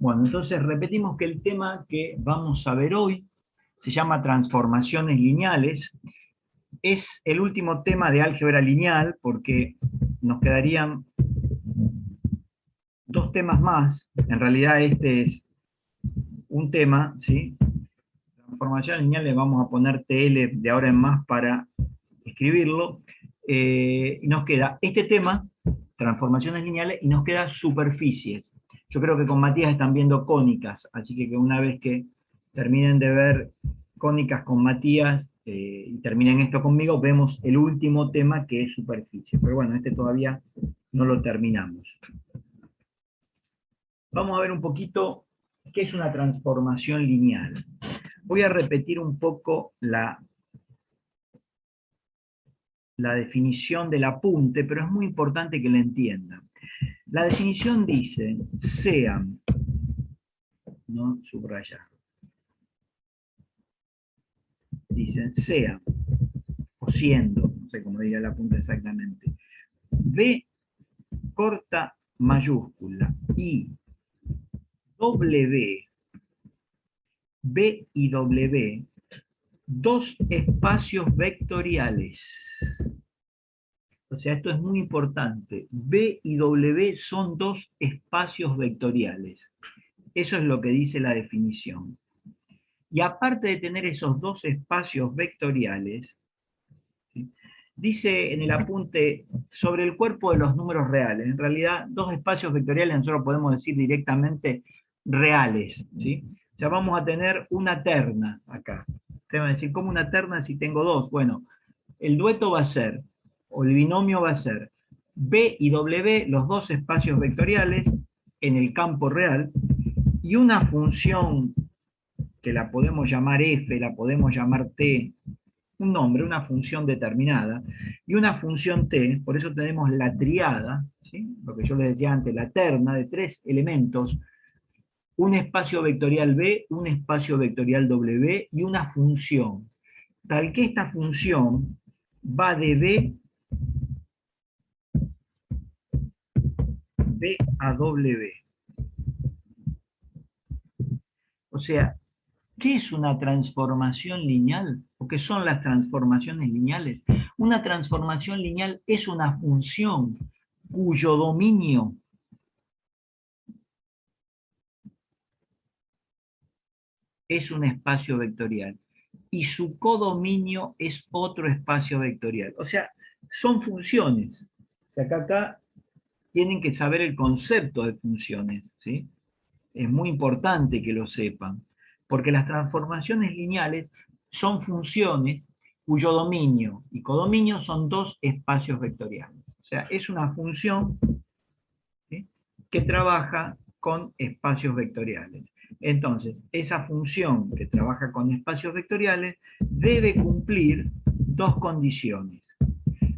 Bueno, entonces repetimos que el tema que vamos a ver hoy se llama transformaciones lineales. Es el último tema de álgebra lineal porque nos quedarían dos temas más. En realidad este es un tema, ¿sí? Transformaciones lineales, vamos a poner TL de ahora en más para escribirlo. Y nos queda este tema, transformaciones lineales, y nos queda superficies. Yo creo que con Matías están viendo cónicas, así que una vez que terminen de ver cónicas con Matías y terminen esto conmigo, vemos el último tema que es superficie. Pero bueno, este todavía no lo terminamos. Vamos a ver un poquito qué es una transformación lineal. Voy a repetir un poco la definición del apunte, pero es muy importante que la entiendan. La definición dice, sean, no subrayar, dicen sean, o siendo, no sé cómo diría el apunte exactamente, B corta mayúscula y W, B y W, dos espacios vectoriales. O sea, esto es muy importante. B y W son dos espacios vectoriales. Eso es lo que dice la definición. Y aparte de tener esos dos espacios vectoriales, ¿sí? Dice en el apunte sobre el cuerpo de los números reales. En realidad, dos espacios vectoriales nosotros podemos decir directamente reales, ¿sí? O sea, vamos a tener una terna acá. Ustedes van a decir, ¿cómo una terna si tengo dos? Bueno, el dueto va a ser, o el binomio va a ser, B y W, los dos espacios vectoriales en el campo real, y una función que la podemos llamar f, la podemos llamar t, un nombre, una función determinada, y una función t, por eso tenemos la triada, ¿sí? Lo que yo les decía antes, la terna de tres elementos, un espacio vectorial b, un espacio vectorial w y una función, tal que esta función va de b a w. O sea, ¿qué es una transformación lineal? ¿O qué son las transformaciones lineales? Una transformación lineal es una función cuyo dominio es un espacio vectorial y su codominio es otro espacio vectorial. O sea, son funciones. O sea, acá tienen que saber el concepto de funciones, ¿sí? Es muy importante que lo sepan, porque las transformaciones lineales son funciones cuyo dominio y codominio son dos espacios vectoriales. O sea, es una función, ¿sí?, que trabaja con espacios vectoriales. Entonces, esa función que trabaja con espacios vectoriales debe cumplir dos condiciones.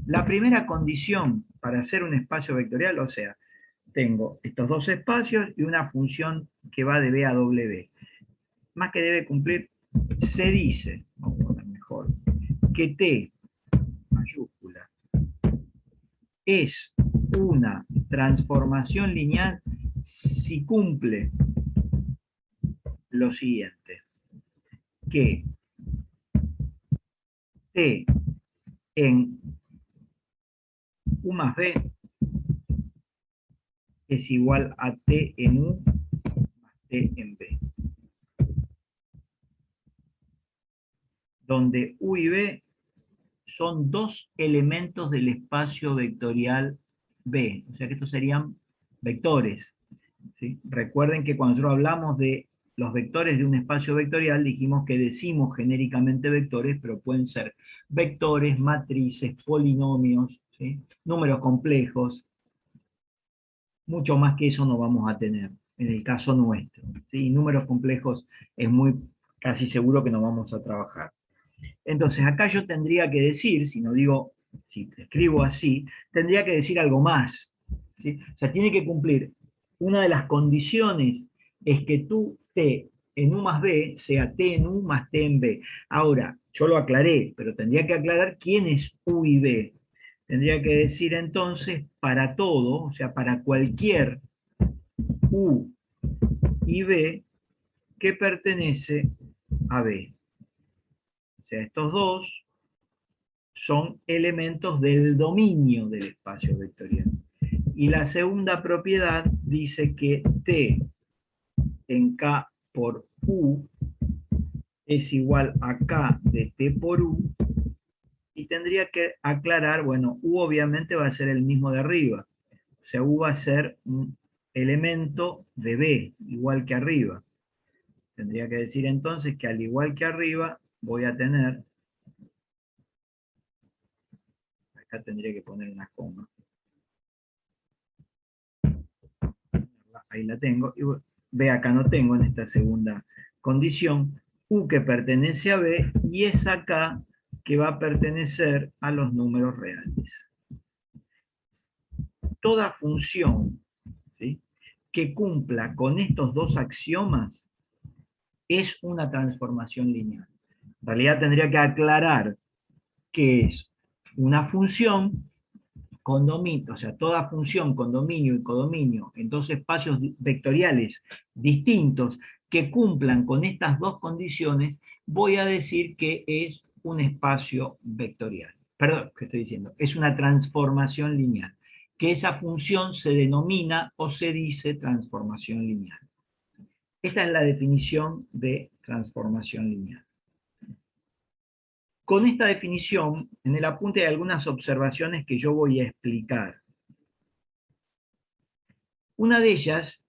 La primera condición para hacer un espacio vectorial, o sea, tengo estos dos espacios y una función que va de B a W. Más que debe cumplir, se dice, vamos a poner mejor, que T mayúscula es una transformación lineal si cumple lo siguiente, que T en U más B es igual a T en U más T en B, donde U y B son dos elementos del espacio vectorial B, o sea que estos serían vectores, ¿sí? Recuerden que cuando nosotros hablamos de los vectores de un espacio vectorial, dijimos que decimos genéricamente vectores, pero pueden ser vectores, matrices, polinomios, ¿sí?, números complejos. Mucho más que eso no vamos a tener, en el caso nuestro, ¿sí? Números complejos es muy casi seguro que no vamos a trabajar. Entonces acá yo tendría que decir, si no digo, si escribo así, tendría que decir algo más, ¿sí? O sea, tiene que cumplir, una de las condiciones es que tu T en U más B sea T en U más T en B. Ahora, yo lo aclaré, pero tendría que aclarar quién es U y B. Tendría que decir entonces para todo, o sea, para cualquier U y B que pertenece a B. O sea, estos dos son elementos del dominio del espacio vectorial. Y la segunda propiedad dice que T en K por U es igual a K de T por U, y tendría que aclarar, bueno, U obviamente va a ser el mismo de arriba, o sea, U va a ser un elemento de B, igual que arriba. Tendría que decir entonces que al igual que arriba, voy a tener, acá tendría que poner una coma, ahí la tengo, y B acá no tengo en esta segunda condición, U que pertenece a B, y es acá que va a pertenecer a los números reales. Toda función, ¿sí?, que cumpla con estos dos axiomas es una transformación lineal. En realidad tendría que aclarar que es una función con dominio, o sea, toda función con dominio y codominio en dos espacios vectoriales distintos que cumplan con estas dos condiciones, voy a decir que es un espacio vectorial. Perdón, ¿qué estoy diciendo? Es una transformación lineal. Que esa función se denomina o se dice transformación lineal. Esta es la definición de transformación lineal. Con esta definición, en el apunte hay algunas observaciones que yo voy a explicar. Una de ellas,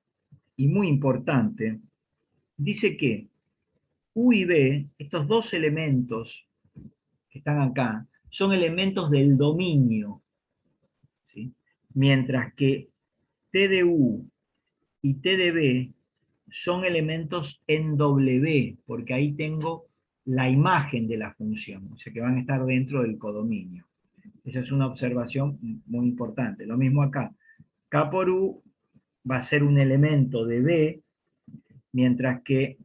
y muy importante, dice que U y B, estos dos elementos que están acá, son elementos del dominio, ¿sí?, mientras que T de U y T de B son elementos en W, porque ahí tengo la imagen de la función, o sea que van a estar dentro del codominio. Esa es una observación muy importante. Lo mismo acá. K por U va a ser un elemento de B, mientras que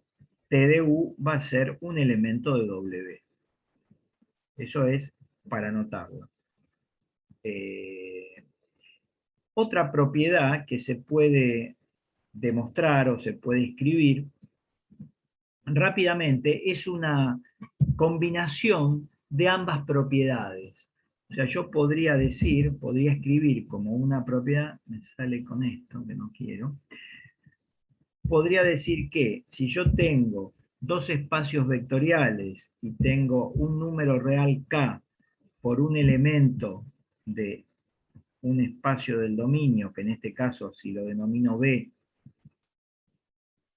T de U va a ser un elemento de W. Eso es para anotarlo. Otra propiedad que se puede demostrar o se puede escribir rápidamente es una combinación de ambas propiedades. O sea, yo podría decir, podría escribir como una propiedad, me sale con esto que no quiero, podría decir que si yo tengo dos espacios vectoriales y tengo un número real K por un elemento de un espacio del dominio, que en este caso si lo denomino B,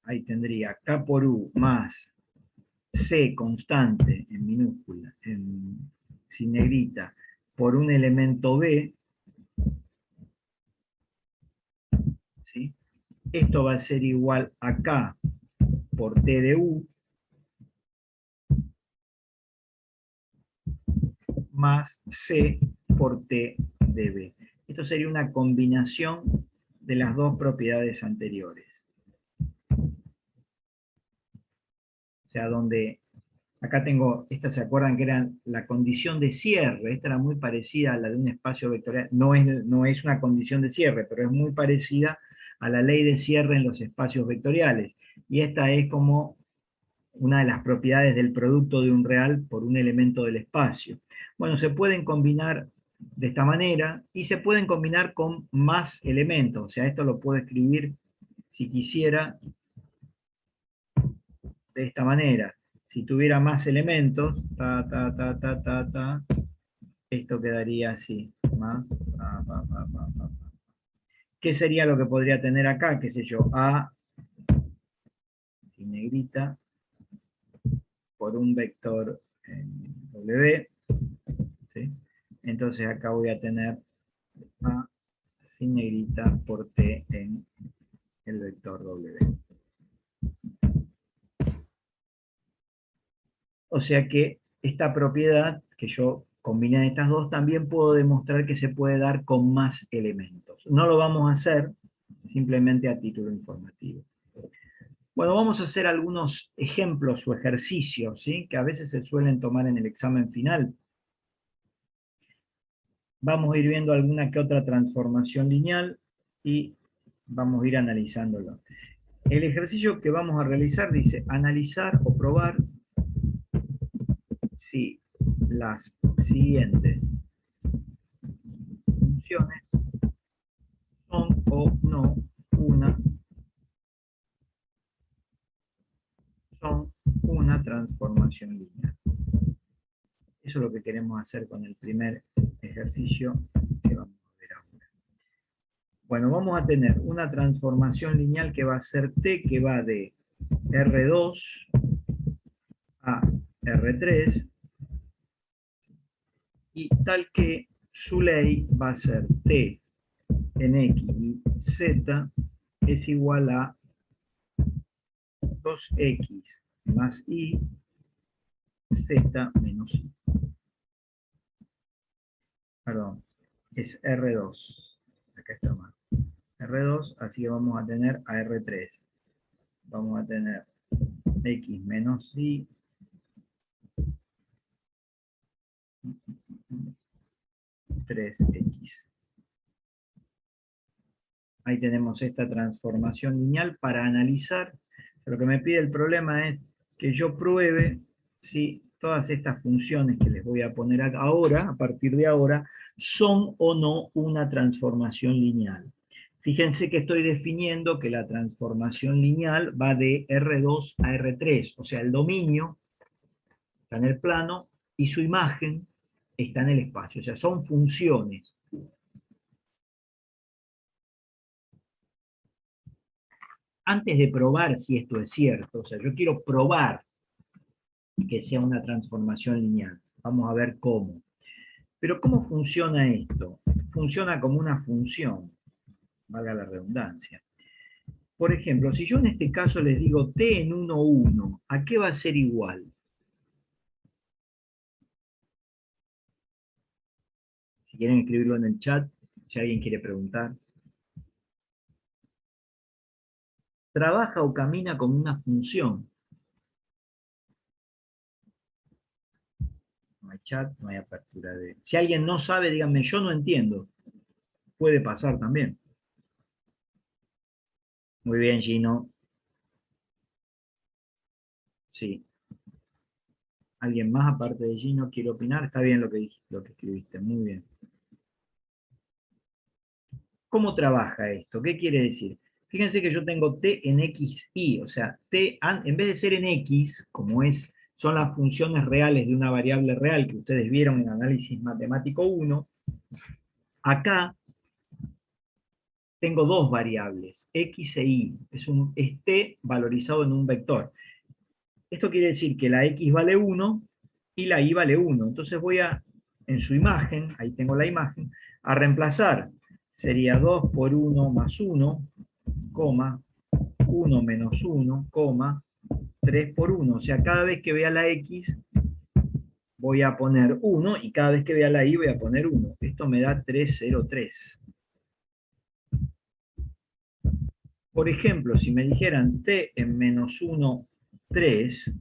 ahí tendría K por U más C constante en minúscula, sin negrita, por un elemento B, ¿sí?, esto va a ser igual a K por T de U más C por T de B. Esto sería una combinación de las dos propiedades anteriores. O sea, donde acá tengo, estas se acuerdan que eran la condición de cierre, esta era muy parecida a la de un espacio vectorial, no es una condición de cierre, pero es muy parecida a la ley de cierre en los espacios vectoriales. Y esta es como una de las propiedades del producto de un real por un elemento del espacio. Bueno, se pueden combinar de esta manera y se pueden combinar con más elementos. O sea, esto lo puedo escribir, si quisiera, de esta manera. Si tuviera más elementos, esto quedaría así. Más, ¿qué sería lo que podría tener acá? ¿Qué sé yo? A, sin negrita, por un vector W, ¿sí? Entonces acá voy a tener A sin negrita por T en el vector W. O sea que esta propiedad que yo combiné de estas dos, también puedo demostrar que se puede dar con más elementos. No lo vamos a hacer, simplemente a título informativo. Bueno, vamos a hacer algunos ejemplos o ejercicios, ¿sí?, que a veces se suelen tomar en el examen final. Vamos a ir viendo alguna que otra transformación lineal y vamos a ir analizándolo. El ejercicio que vamos a realizar dice analizar o probar si las siguientes funciones son o no una, son una transformación lineal. Eso es lo que queremos hacer con el primer ejercicio que vamos a ver ahora. Bueno, vamos a tener una transformación lineal que va a ser t, que va de R2 a R3, y tal que su ley va a ser t en x y z es igual a 2x más y z menos y. Perdón, es R2. Acá está mal. R2, así que vamos a tener a R3. Vamos a tener x menos y 3x. Ahí tenemos esta transformación lineal para analizar. Lo que me pide el problema es que yo pruebe si todas estas funciones que les voy a poner ahora, a partir de ahora, son o no una transformación lineal. Fíjense que estoy definiendo que la transformación lineal va de R2 a R3, o sea, el dominio está en el plano y su imagen está en el espacio, o sea, son funciones. Antes de probar si esto es cierto, o sea, yo quiero probar que sea una transformación lineal. Vamos a ver cómo. Pero ¿cómo funciona esto? Funciona como una función, valga la redundancia. Por ejemplo, si yo en este caso les digo t en 1, 1, ¿a qué va a ser igual? Si quieren escribirlo en el chat, si alguien quiere preguntar. Trabaja o camina con una función. No hay chat, no hay apertura de... Si alguien no sabe, díganme, yo no entiendo. Puede pasar también. Muy bien, Gino. Sí. ¿Alguien más aparte de Gino quiere opinar? Está bien lo que escribiste, muy bien. ¿Cómo trabaja esto? ¿Qué quiere decir? Fíjense que yo tengo t en x, y, o sea, t en vez de ser en x, como son las funciones reales de una variable real que ustedes vieron en análisis matemático 1, acá tengo dos variables, x e y, es t valorizado en un vector. Esto quiere decir que la x vale 1 y la y vale 1. Entonces voy a, en su imagen, ahí tengo la imagen, a reemplazar. Sería 2 por 1 más 1, 1 menos 1, 3 por 1. O sea, cada vez que vea la x voy a poner 1 y cada vez que vea la y voy a poner 1. Esto me da 303. Por ejemplo, si me dijeran t en menos 1, 3,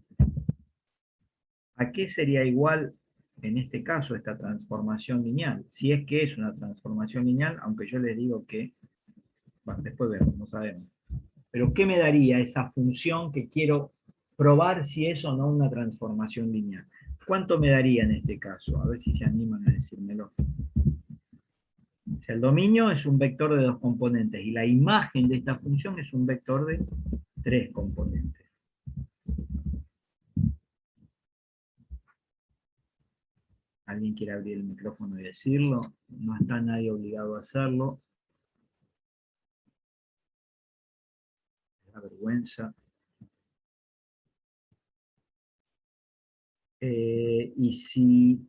¿a qué sería igual en este caso esta transformación lineal? Si es que es una transformación lineal, aunque yo les digo que, bueno, después vemos, no sabemos. Pero ¿qué me daría esa función que quiero probar si es o no una transformación lineal? ¿Cuánto me daría en este caso? A ver si se animan a decírmelo. O sea, el dominio es un vector de dos componentes y la imagen de esta función es un vector de tres componentes. ¿Alguien quiere abrir el micrófono y decirlo? No está nadie obligado a hacerlo. La vergüenza. Y si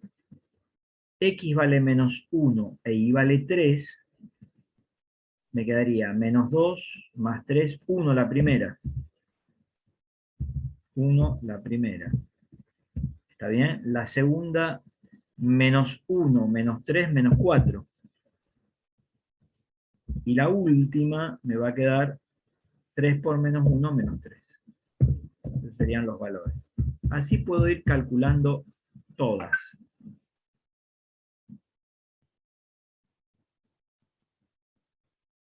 x vale menos 1 e y vale 3, me quedaría menos 2 más 3, 1 la primera. 1 la primera. ¿Está bien? La segunda, menos 1, menos 3, menos 4. Y la última me va a quedar 3 por menos 1, menos 3. Esos serían los valores. Así puedo ir calculando todas.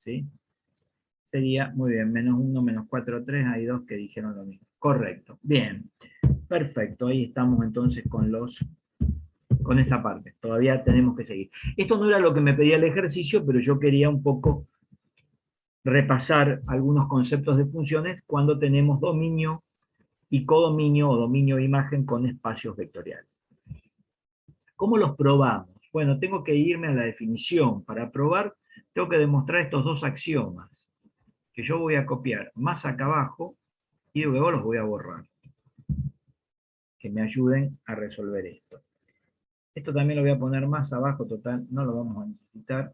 ¿Sí? sería, muy bien, menos 1, menos 4, 3, hay dos que dijeron lo mismo. Correcto, bien, perfecto, ahí estamos entonces con esa parte, todavía tenemos que seguir. Esto no era lo que me pedía el ejercicio, pero yo quería un poco repasar algunos conceptos de funciones cuando tenemos dominio y codominio o dominio de imagen con espacios vectoriales. ¿Cómo los probamos? Bueno, tengo que irme a la definición. Para probar, tengo que demostrar estos dos axiomas, que yo voy a copiar más acá abajo y luego los voy a borrar, que me ayuden a resolver esto. Esto también lo voy a poner más abajo, total, no lo vamos a necesitar.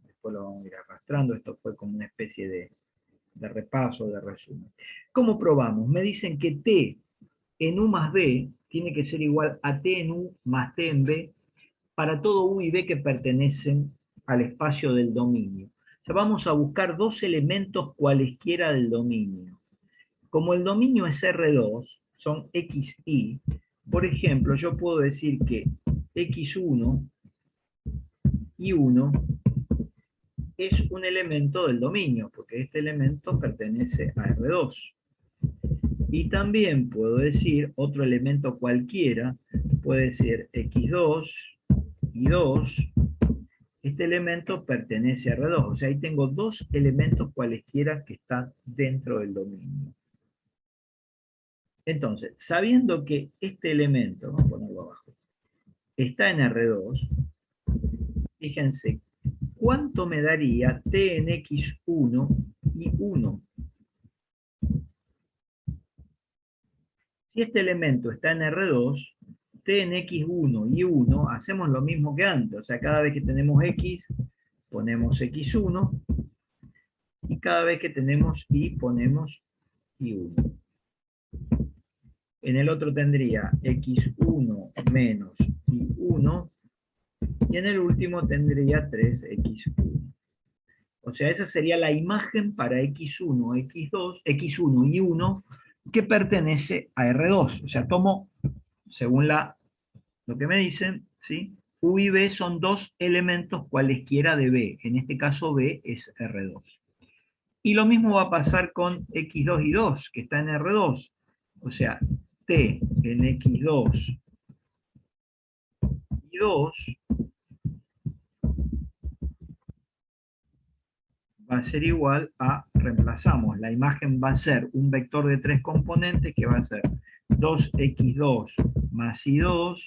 Después lo vamos a ir arrastrando. Esto fue como una especie de repaso, de resumen. ¿Cómo probamos? Me dicen que T en U más B tiene que ser igual a T en U más T en B para todo U y B que pertenecen al espacio del dominio. O sea, vamos a buscar dos elementos cualesquiera del dominio. Como el dominio es R2, son X, Y, por ejemplo, yo puedo decir que X1 y 1 es un elemento del dominio, porque este elemento pertenece a R2. Y también puedo decir otro elemento cualquiera, puede ser X2 y 2, este elemento pertenece a R2, o sea, ahí tengo dos elementos cualesquiera que están dentro del dominio. Entonces, sabiendo que este elemento, vamos a ponerlo abajo, está en R2, fíjense, ¿cuánto me daría T en X1 y 1? Si este elemento está en R2, T en X1 y 1, hacemos lo mismo que antes, o sea, cada vez que tenemos X, ponemos X1, y cada vez que tenemos Y, ponemos Y1. En el otro tendría X1 menos Y1, y en el último tendría 3X1. O sea, esa sería la imagen para X1, X2, X1 y 1 que pertenece a R2. O sea, tomo, según lo que me dicen, ¿sí? U y B son dos elementos cualesquiera de B. En este caso B es R2. Y lo mismo va a pasar con X2 y 2, que está en R2. O sea, T en X2 y 2 va a ser igual a, reemplazamos, la imagen va a ser un vector de tres componentes que va a ser 2x2 más y2,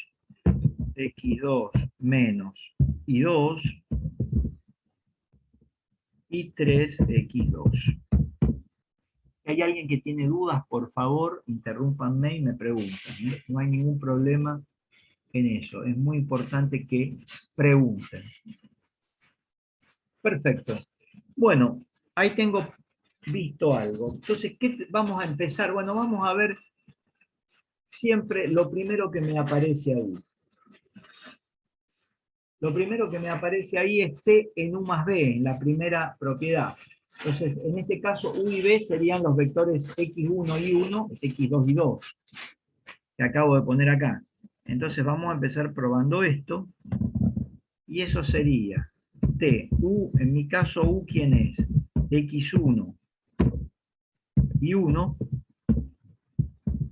x2 menos y2, y 3x2. Si hay alguien que tiene dudas, por favor, interrúmpanme y me preguntan. No hay ningún problema en eso. Es muy importante que pregunten. Perfecto. Bueno, ahí tengo visto algo. Entonces, ¿qué vamos a empezar? Bueno, vamos a ver siempre lo primero que me aparece ahí. Lo primero que me aparece ahí es T en U más B, en la primera propiedad. Entonces, en este caso, U y B serían los vectores X1 y 1, X2 y 2, que acabo de poner acá. Entonces, vamos a empezar probando esto, y eso sería T, U, en mi caso, U, ¿quién es? X1 y 1,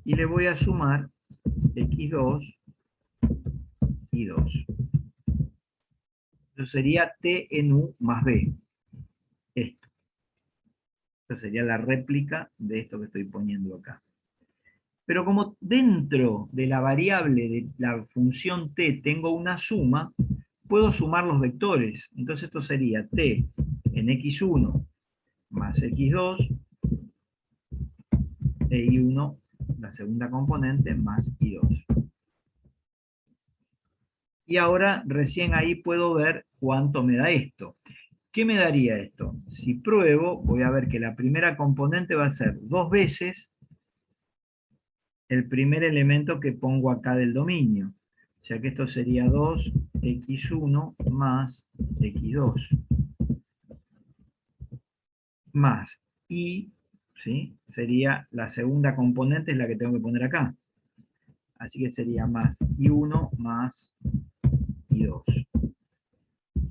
y le voy a sumar X2 y 2. Eso sería T en U más B. Esto. Esto sería la réplica de esto que estoy poniendo acá. Pero como dentro de la variable de la función t tengo una suma, puedo sumar los vectores. Entonces esto sería t en x1 más x2 e y1, la segunda componente, más y2. Y ahora recién ahí puedo ver cuánto me da esto. ¿Qué me daría esto? Si pruebo, voy a ver que la primera componente va a ser 2 veces el primer elemento que pongo acá del dominio. O sea que esto sería 2x1 más x2. Más y, ¿sí? Sería la segunda componente, es la que tengo que poner acá. Así que sería más y1 más y2.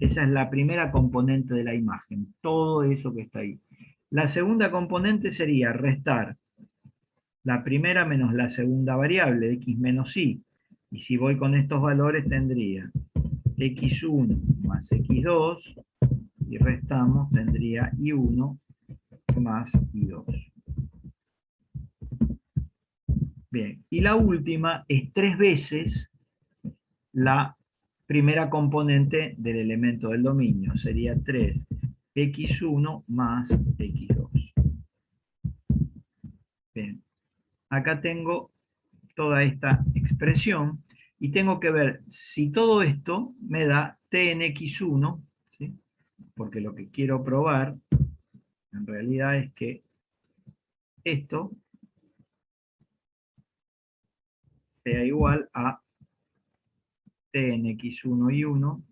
Esa es la primera componente de la imagen, todo eso que está ahí. La segunda componente sería restar la primera menos la segunda variable, x menos y. Y si voy con estos valores tendría x1 más x2, y restamos, tendría y1 más y2. Bien, y la última es 3 veces la primera componente del elemento del dominio. Sería 3x1 más x2. Bien, acá tengo toda esta expresión y tengo que ver si todo esto me da t en x1, ¿sí? Porque lo que quiero probar en realidad es que esto sea igual a t en x1 y 1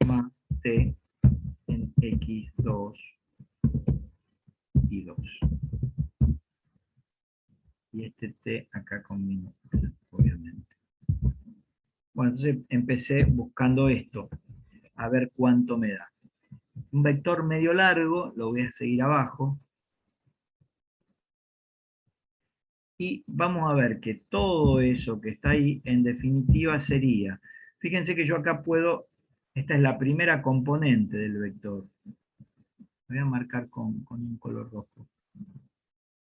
más t en x2 y 2. Y este t acá con minúscula, obviamente. Bueno, entonces empecé buscando esto, a ver cuánto me da. Un vector medio largo, lo voy a seguir abajo, y vamos a ver que todo eso que está ahí, en definitiva sería, fíjense que yo acá puedo, esta es la primera componente del vector, voy a marcar con un color rojo,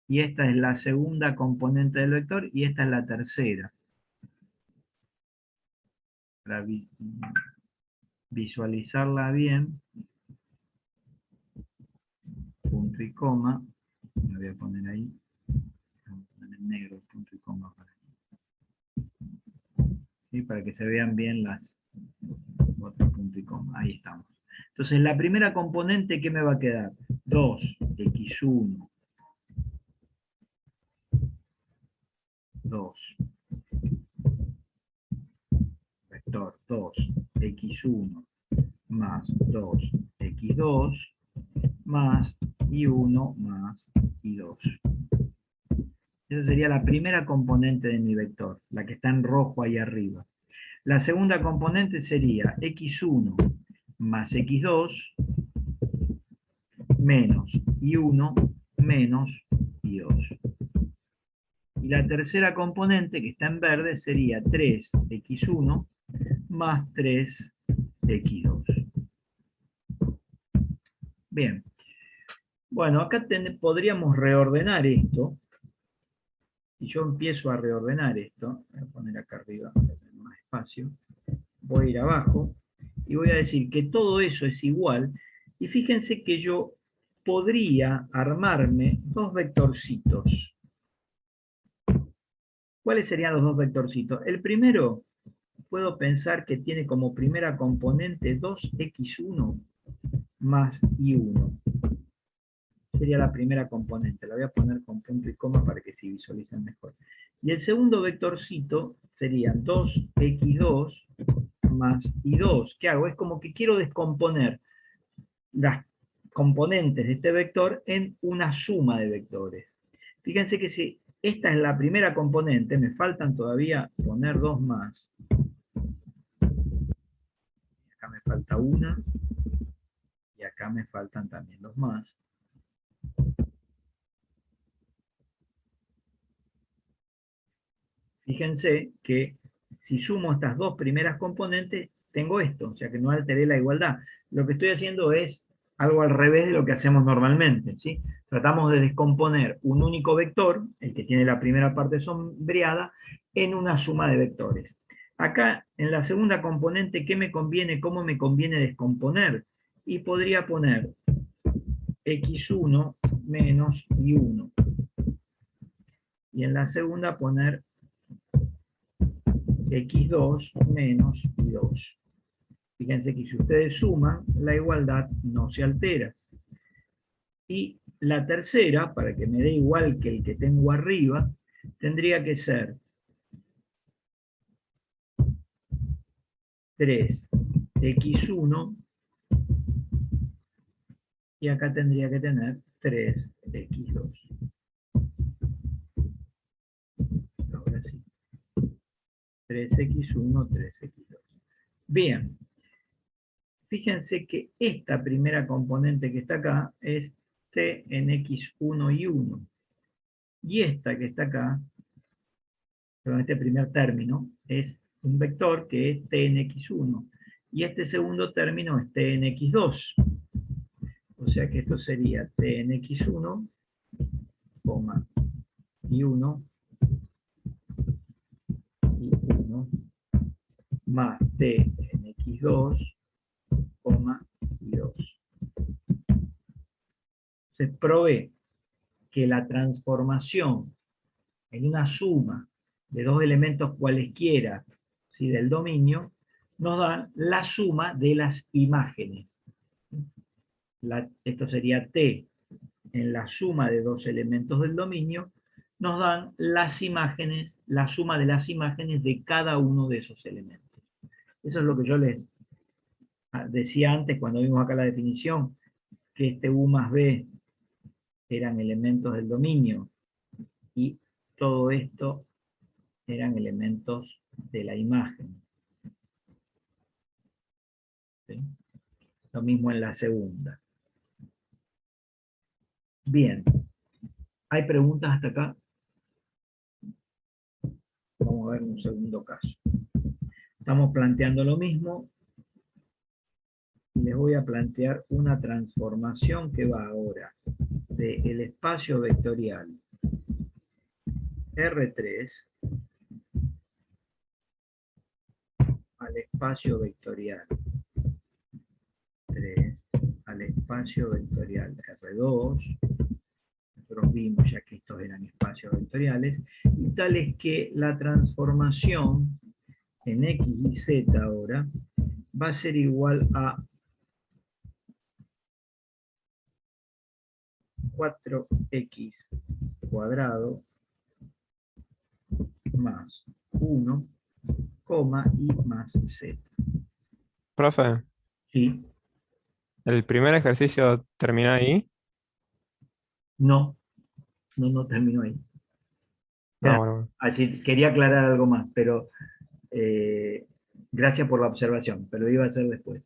y esta es la segunda componente del vector, y esta es la tercera. Para visualizarla bien, punto y coma, lo voy a poner ahí, vamos a poner en negro, punto y coma, ¿sí? Para que se vean bien las otro punto y coma, ahí estamos. Entonces la primera componente, ¿qué me va a quedar? 2x1, 2, vector 2x1 más 2x2 más y1 más y2. Esa sería la primera componente de mi vector, la que está en rojo ahí arriba. La segunda componente sería x1 más x2 menos y1 menos y2. Y la tercera componente, que está en verde, sería 3x1 más 3x2. Bien. Bueno, acá podríamos reordenar esto. Y yo empiezo a reordenar esto. Voy a poner acá arriba más espacio. Voy a ir abajo y voy a decir que todo eso es igual. Y fíjense que yo podría armarme dos vectorcitos. ¿Cuáles serían los dos vectorcitos? El primero, puedo pensar que tiene como primera componente 2x1 más y1. Sería la primera componente. La voy a poner con punto y coma para que se visualicen mejor. Y el segundo vectorcito sería 2x2 más y2. ¿Qué hago? Es como que quiero descomponer las componentes de este vector en una suma de vectores. Fíjense que si esta es la primera componente, me faltan todavía poner dos más. Acá me falta una, y acá me faltan también dos más. Fíjense que si sumo estas dos primeras componentes, tengo esto, o sea que no alteré la igualdad. Lo que estoy haciendo es algo al revés de lo que hacemos normalmente, ¿sí? Tratamos de descomponer un único vector, el que tiene la primera parte sombreada, en una suma de vectores. Acá, en la segunda componente, ¿qué me conviene? ¿Cómo me conviene descomponer? Y podría poner x1 menos y1. Y en la segunda poner x2 menos y2. Fíjense que si ustedes suman, la igualdad no se altera. Y la tercera, para que me dé igual que el que tengo arriba, tendría que ser 3x1 y acá tendría que tener 3x2. Ahora sí. 3x1, 3x2. Bien. fíjense que esta primera componente que está acá es t en x1 y 1. Y esta que está acá, perdón, este primer término, es un vector que es t en x1. Y este segundo término es t en x2. O sea que esto sería t en x1, y 1, y 1, más t en x2, y 2. Se provee que la transformación en una suma de dos elementos cualesquiera, ¿sí?, del dominio, nos dan la suma de las imágenes. Esto sería t en la suma de dos elementos del dominio, nos dan las imágenes, la suma de las imágenes de cada uno de esos elementos. Eso es lo que yo les decía antes cuando vimos acá la definición, que este U más B eran elementos del dominio y todo esto eran elementos de la imagen. ¿Sí? Lo mismo en la segunda. Bien. ¿Hay preguntas hasta acá? Vamos a ver un segundo caso. Estamos planteando lo mismo. Y les voy a plantear una transformación que va ahora del espacio vectorial R3 al espacio vectorial 3 al espacio vectorial R2. Nosotros vimos ya que estos eran espacios vectoriales, y tal es que la transformación en X y Z ahora va a ser igual a 4x cuadrado más 1, y más z. Profe, ¿Sí? ¿el primer ejercicio termina ahí? No, no terminó ahí. Ah, Espera, bueno. así, quería aclarar algo más, pero gracias por la observación, pero lo iba a hacer después.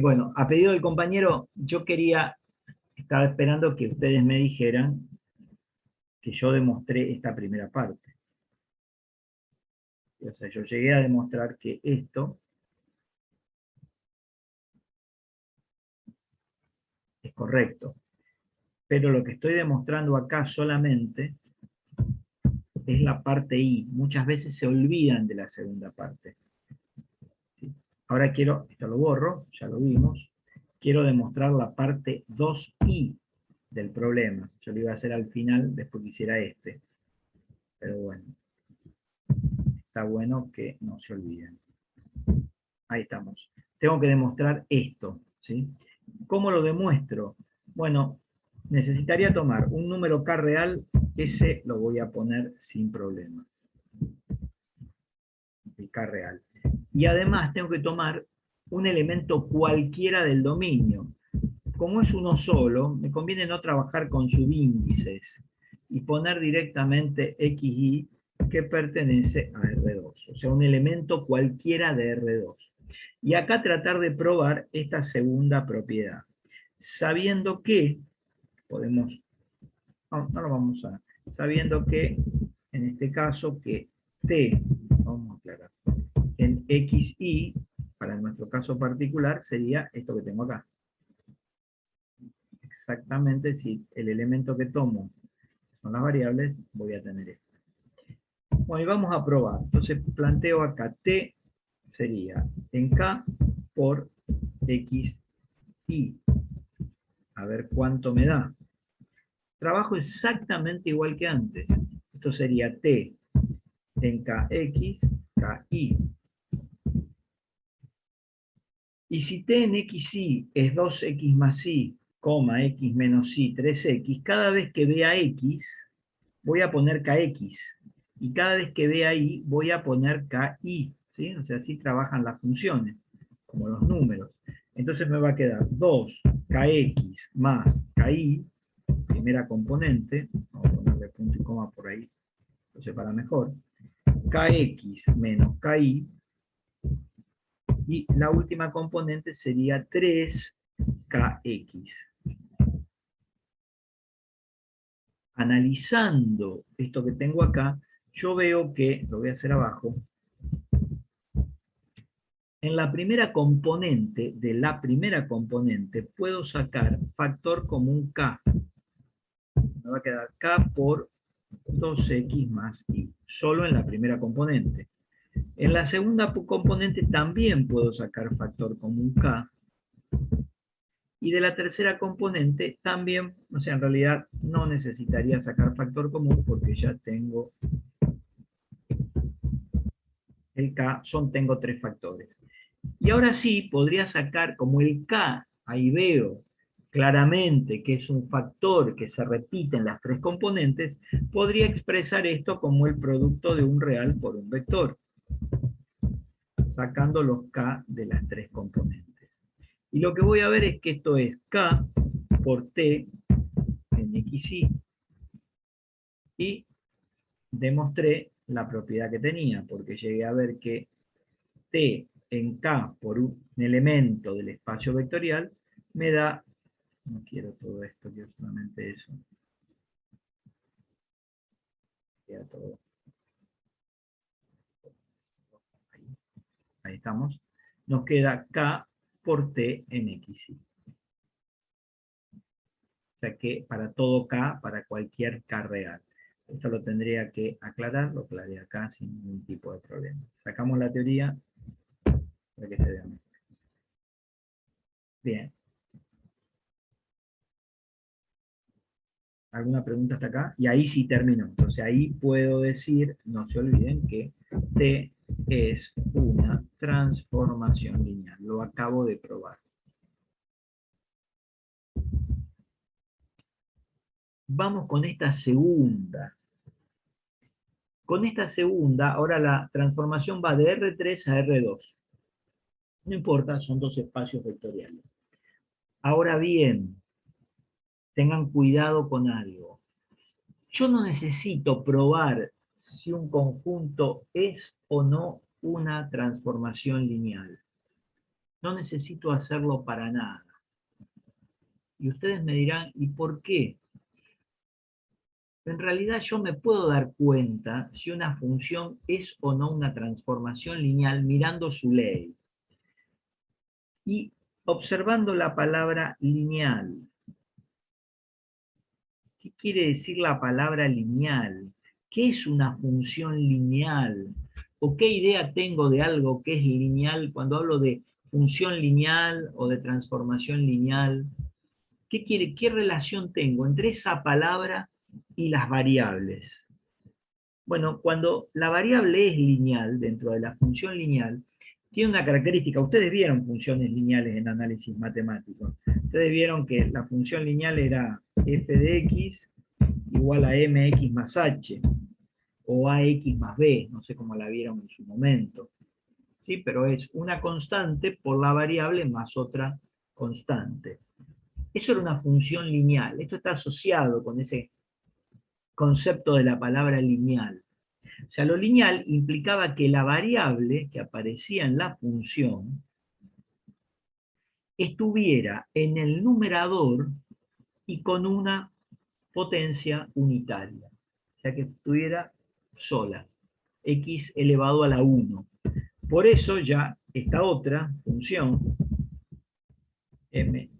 Bueno, a pedido del compañero, estaba esperando que ustedes me dijeran que yo demostré esta primera parte. O sea, yo llegué a demostrar que esto es correcto. Pero lo que estoy demostrando acá solamente es la parte I. Muchas veces se olvidan de la segunda parte. ¿Sí? Ahora esto lo borro, ya lo vimos. Quiero demostrar la parte 2I del problema. Yo lo iba a hacer al final, después que hiciera este. Pero bueno, está bueno que no se olviden. Ahí estamos. Tengo que demostrar esto, ¿sí? ¿Cómo lo demuestro? Bueno, necesitaría tomar un número K real, ese lo voy a poner sin problema. El K real. Y además tengo que tomar un elemento cualquiera del dominio. Como es uno solo, me conviene no trabajar con subíndices y poner directamente XY que pertenece a R2, o sea, un elemento cualquiera de R2. Y acá tratar de probar esta segunda propiedad, sabiendo que, sabiendo que, en este caso, que T, vamos a aclarar, en XY, para nuestro caso particular, sería esto que tengo acá. Exactamente, si el elemento que tomo son las variables, voy a tener esto. Bueno, y vamos a probar. Entonces planteo acá T sería en K por XY. A ver cuánto me da. Trabajo exactamente igual que antes. Esto sería T en KX, KY. Y si T en XY es 2X más Y, X menos Y, 3X, cada vez que vea X, voy a poner KX. Y cada vez que vea Y, voy a poner KY. ¿Sí? O sea, así trabajan las funciones, como los números. Entonces me va a quedar 2KX más KY, primera componente, vamos a ponerle punto y coma por ahí, entonces para mejor, KX menos KY Y la última componente sería 3kx. Analizando esto que tengo acá, yo veo que, lo voy a hacer abajo, en la primera componente, de la primera componente, puedo sacar factor común k. Me va a quedar k por 2x más y, solo en la primera componente. En la segunda componente también puedo sacar factor común k. Y de la tercera componente también, o sea, en realidad no necesitaría sacar factor común porque ya tengo el k, tengo 3 factores. Y ahora sí, podría sacar como el k, ahí veo claramente que es un factor que se repite en las 3 componentes, podría expresar esto como el producto de un real por un vector, sacando los k de las 3 componentes. Y lo que voy a ver es que esto es k por t en xy, y demostré la propiedad que tenía, porque llegué a ver que t en k por un elemento del espacio vectorial me da, no quiero todo esto, quiero solamente eso, queda todo. Ahí estamos, nos queda k por t en xy. O sea que para todo k, para cualquier k real. Esto lo tendría que aclarar, lo aclaré acá sin ningún tipo de problema. Sacamos la teoría para que se vea mejor. Bien. ¿Alguna pregunta hasta acá? Y ahí sí terminó. Entonces ahí puedo decir, no se olviden que T es una transformación lineal. Lo acabo de probar. Vamos con esta segunda. Con esta segunda, ahora la transformación va de R3 a R2. No importa, son dos espacios vectoriales. Ahora bien, tengan cuidado con algo. Yo no necesito probar si un conjunto es o no una transformación lineal. No necesito hacerlo para nada. Y ustedes me dirán, ¿y por qué? En realidad yo me puedo dar cuenta si una función es o no una transformación lineal mirando su ley. Y observando la palabra lineal. ¿Qué quiere decir la palabra lineal? ¿Qué es una función lineal? ¿O qué idea tengo de algo que es lineal cuando hablo de función lineal o de transformación lineal? ¿Qué relación tengo entre esa palabra y las variables? Bueno, cuando la variable es lineal, dentro de la función lineal, tiene una característica. Ustedes vieron funciones lineales en análisis matemático. Ustedes vieron que la función lineal era f de x igual a mx más h, o ax más b, no sé cómo la vieron en su momento. ¿Sí? Pero es una constante por la variable más otra constante. Eso era una función lineal. Esto está asociado con ese concepto de la palabra lineal. O sea, lo lineal implicaba que la variable que aparecía en la función estuviera en el numerador y con una potencia unitaria. O sea, que estuviera sola, x elevado a la 1. Por eso ya esta otra función, mx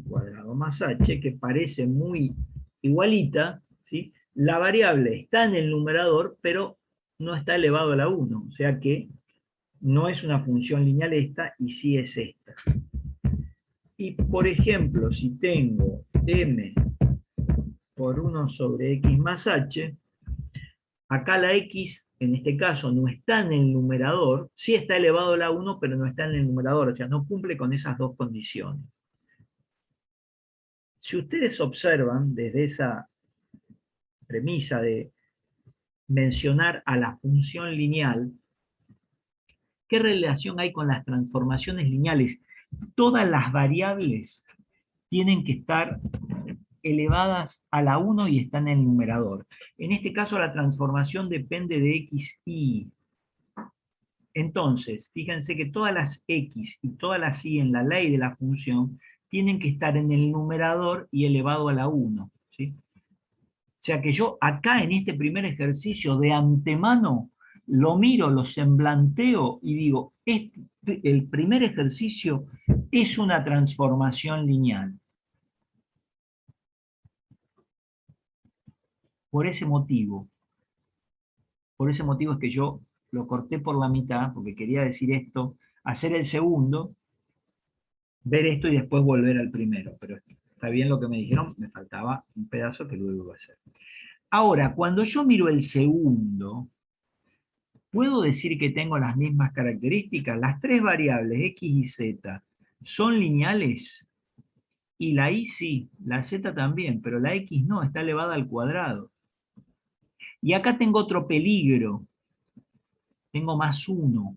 cuadrado más h, que parece muy igualita, ¿sí? La variable está en el numerador, pero no está elevado a la 1. O sea que no es una función lineal esta, y sí es esta. Y por ejemplo, si tengo m por 1 sobre x más h, acá la x, en este caso, no está en el numerador, sí está elevado a la 1, pero no está en el numerador, o sea, no cumple con esas dos condiciones. Si ustedes observan desde esa premisa de mencionar a la función lineal, ¿qué relación hay con las transformaciones lineales? Todas las variables tienen que estar elevadas a la 1 y están en el numerador. En este caso la transformación depende de xy. Entonces, fíjense que todas las x y todas las y en la ley de la función tienen que estar en el numerador y elevado a la 1. ¿Sí? O sea que yo acá en este primer ejercicio de antemano lo miro, lo semblanteo y digo, el primer ejercicio es una transformación lineal. Por ese motivo es que yo lo corté por la mitad, porque quería decir esto, hacer el segundo, ver esto y después volver al primero. Pero está bien lo que me dijeron, me faltaba un pedazo que luego iba a hacer. Ahora, cuando yo miro el segundo, ¿puedo decir que tengo las mismas características? Las tres variables x y z son lineales, y la y sí, la z también, pero la x no, está elevada al cuadrado. Y acá tengo otro peligro, tengo más 1.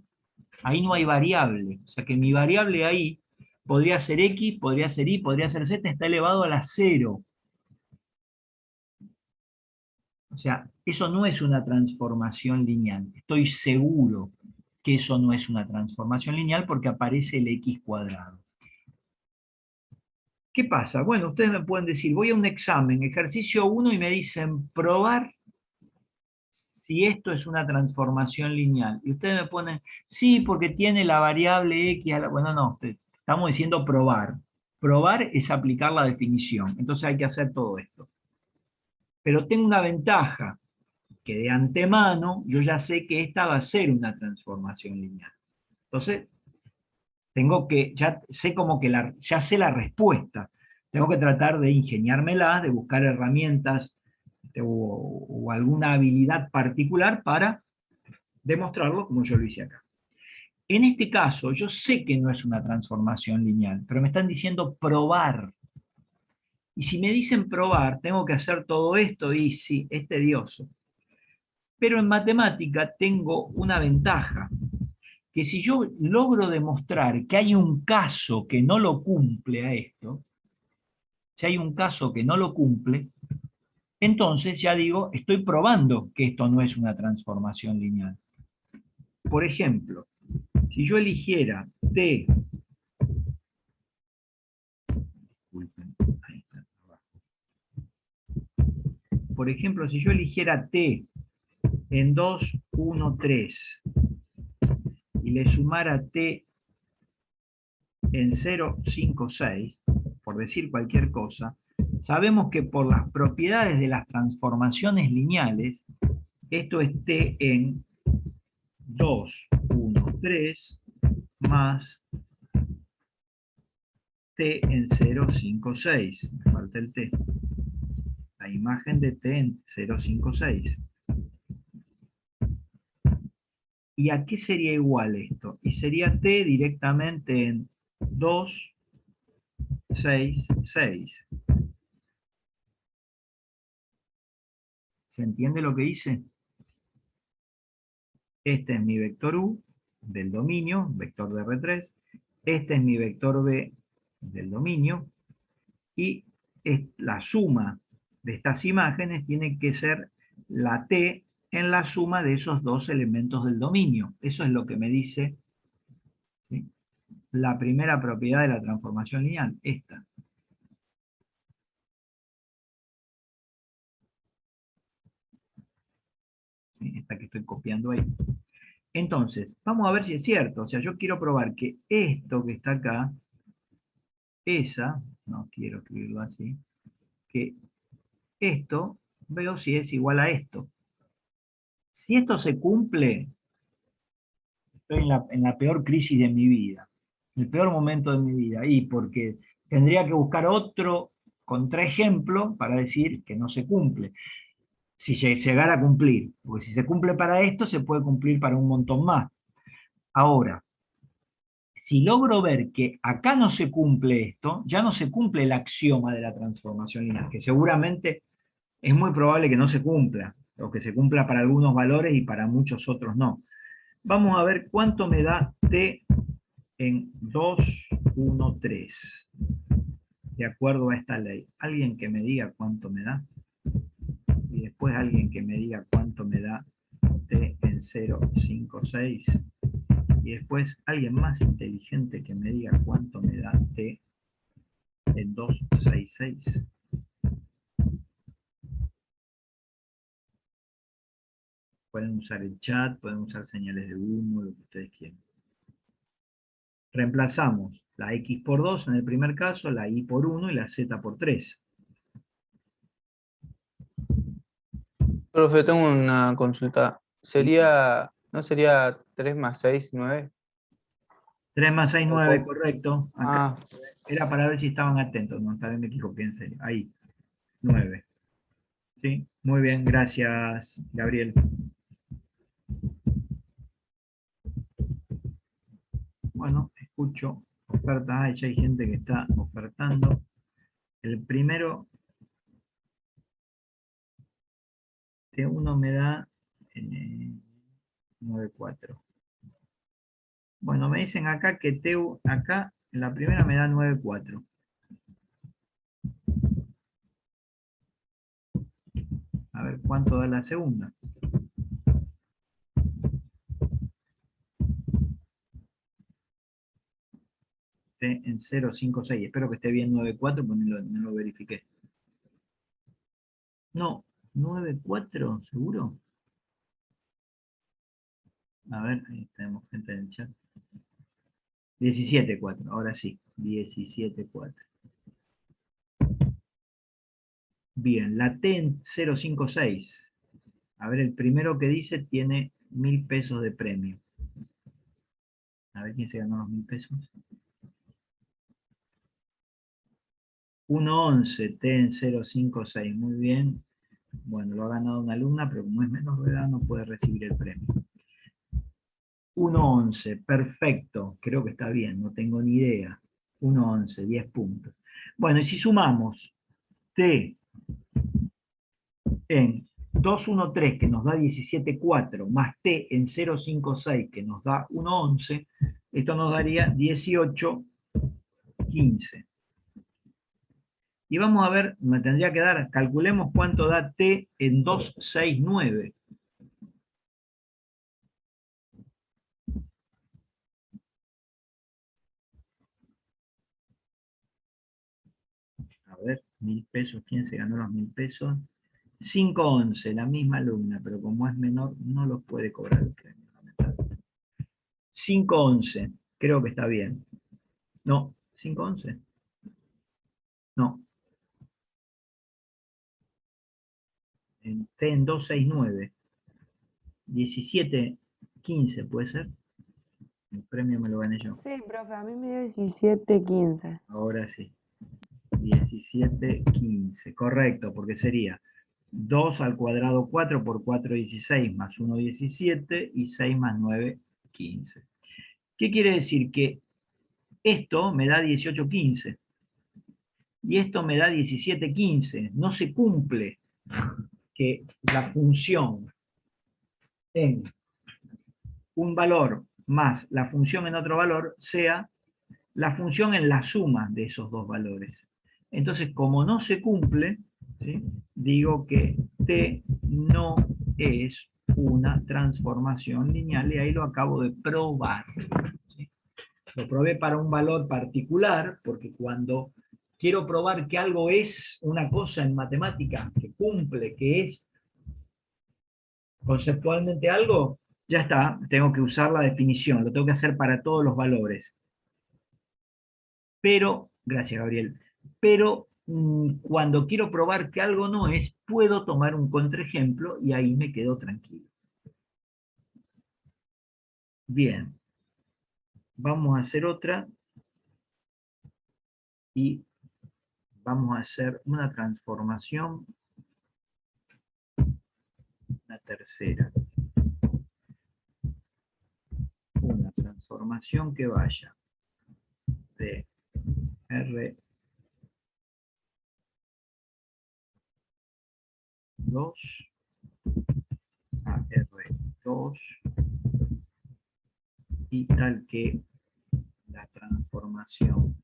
Ahí no hay variable, o sea que mi variable ahí podría ser x, podría ser y, podría ser z, está elevado a la 0. O sea, eso no es una transformación lineal. Estoy seguro que eso no es una transformación lineal porque aparece el x cuadrado. ¿Qué pasa? Bueno, ustedes me pueden decir, voy a un examen, ejercicio 1, y me dicen probar si esto es una transformación lineal. Y ustedes me ponen, sí, porque tiene la variable x. Bueno, no, estamos diciendo probar. Probar es aplicar la definición. Entonces hay que hacer todo esto. Pero tengo una ventaja, que de antemano yo ya sé que esta va a ser una transformación lineal. Entonces, ya sé como que ya sé la respuesta. Tengo que tratar de ingeniármela, de buscar herramientas o alguna habilidad particular para demostrarlo como yo lo hice acá. En este caso, yo sé que no es una transformación lineal, pero me están diciendo probar. Y si me dicen probar, tengo que hacer todo esto y sí, es tedioso. Pero en matemática tengo una ventaja, que si yo logro demostrar que hay un caso que no lo cumple a esto, si hay un caso que no lo cumple, entonces ya digo, estoy probando que esto no es una transformación lineal. Por ejemplo, si yo eligiera t, por ejemplo, si yo eligiera t en 2, 1, 3 y le sumara t en 0, 5, 6, por decir cualquier cosa, sabemos que por las propiedades de las transformaciones lineales, esto es t en 2, 1, 3 más t en 0, 5, 6. Me falta el t. La imagen de t en 0, 5, 6. ¿Y a qué sería igual esto? Y sería t directamente en 2, 6, 6. ¿Se entiende lo que hice? Este es mi vector u del dominio, vector de R3. Este es mi vector b del dominio. Y la suma de estas imágenes tiene que ser la t en la suma de esos dos elementos del dominio. Eso es lo que me dice, ¿sí?, la primera propiedad de la transformación lineal, esta. ¿Sí? Esta que estoy copiando ahí. Entonces, vamos a ver si es cierto. O sea, yo quiero probar que esto que está acá, no quiero escribirlo así, que esto, veo si es igual a esto. Si esto se cumple, estoy en la peor crisis de mi vida, el peor momento de mi vida, y porque tendría que buscar otro contraejemplo para decir que no se cumple. Si llegara a cumplir, porque si se cumple para esto, se puede cumplir para un montón más. Ahora, si logro ver que acá no se cumple esto, ya no se cumple el axioma de la transformación lineal, que seguramente es muy probable que no se cumpla, o que se cumpla para algunos valores y para muchos otros no. Vamos a ver cuánto me da t en 2, 1, 3, de acuerdo a esta ley. Alguien que me diga cuánto me da, y después alguien que me diga cuánto me da t en 0, 5, 6. Y después alguien más inteligente que me diga cuánto me da t en 266. Pueden usar el chat, pueden usar señales de humo, lo que ustedes quieran. Reemplazamos la x por 2 en el primer caso, la y por 1 y la z por 3. Profe, tengo una consulta. ¿No sería 3 más 6, 9? 3 más 6, 9, correcto. Acá Ah, era para ver si estaban atentos. No, tal vez me equivoqué, en serio. Ahí, 9. ¿Sí? Muy bien, gracias, Gabriel. Bueno, escucho ofertas. Ah, ya hay gente que está ofertando. El primero, T1 me da 9,4. Bueno, me dicen acá que acá, en la primera me da 9,4. A ver cuánto da la segunda. T en 0,56. Espero que esté bien 9,4 porque no lo verifiqué. No, 9,4, ¿seguro? A ver, ahí tenemos gente en el chat. 17,4, ahora sí, 17,4. Bien, la T en 0,56. A ver, el primero que dice tiene 1.000 pesos de premio. A ver quién se ganó los 1.000 pesos. 1,11, T en 0,56, muy bien. Bueno, lo ha ganado una alumna, pero como es menor de edad no puede recibir el premio. 1,11, perfecto, creo que está bien, no tengo ni idea. 1,11, 10 puntos. Bueno, y si sumamos T en 213, que nos da 17,4, más T en 0,56, que nos da 1,11, esto nos daría 18,15. Y vamos a ver, me tendría que dar, calculemos cuánto da T en 269. A ver, 1.000 pesos, ¿quién se ganó los 1.000 pesos? 5,11, la misma alumna, pero como es menor, no los puede cobrar el premio. 5,11, creo que está bien. No, 5,11. No. T en 269. 17,15, ¿puede ser? El premio me lo gané yo. Sí, profe, a mí me dio 17,15. Ahora sí. 17,15. Correcto, porque sería 2 al cuadrado 4 por 4, 16, más 1, 17, y 6 más 9, 15. ¿Qué quiere decir? Que esto me da 18,15. Y esto me da 17,15. No se cumple que la función en un valor más la función en otro valor sea la función en la suma de esos dos valores. Entonces, como no se cumple, ¿sí?, digo que T no es una transformación lineal y ahí lo acabo de probar. ¿Sí? Lo probé para un valor particular porque cuando quiero probar que algo es una cosa en matemática, que cumple, que es conceptualmente algo, ya está, tengo que usar la definición, lo tengo que hacer para todos los valores. Pero, gracias Gabriel, pero cuando quiero probar que algo no es, puedo tomar un contraejemplo y ahí me quedo tranquilo. Bien, vamos a hacer otra y vamos a hacer una transformación, una tercera. Una transformación que vaya de R2 a R2 y tal que la transformación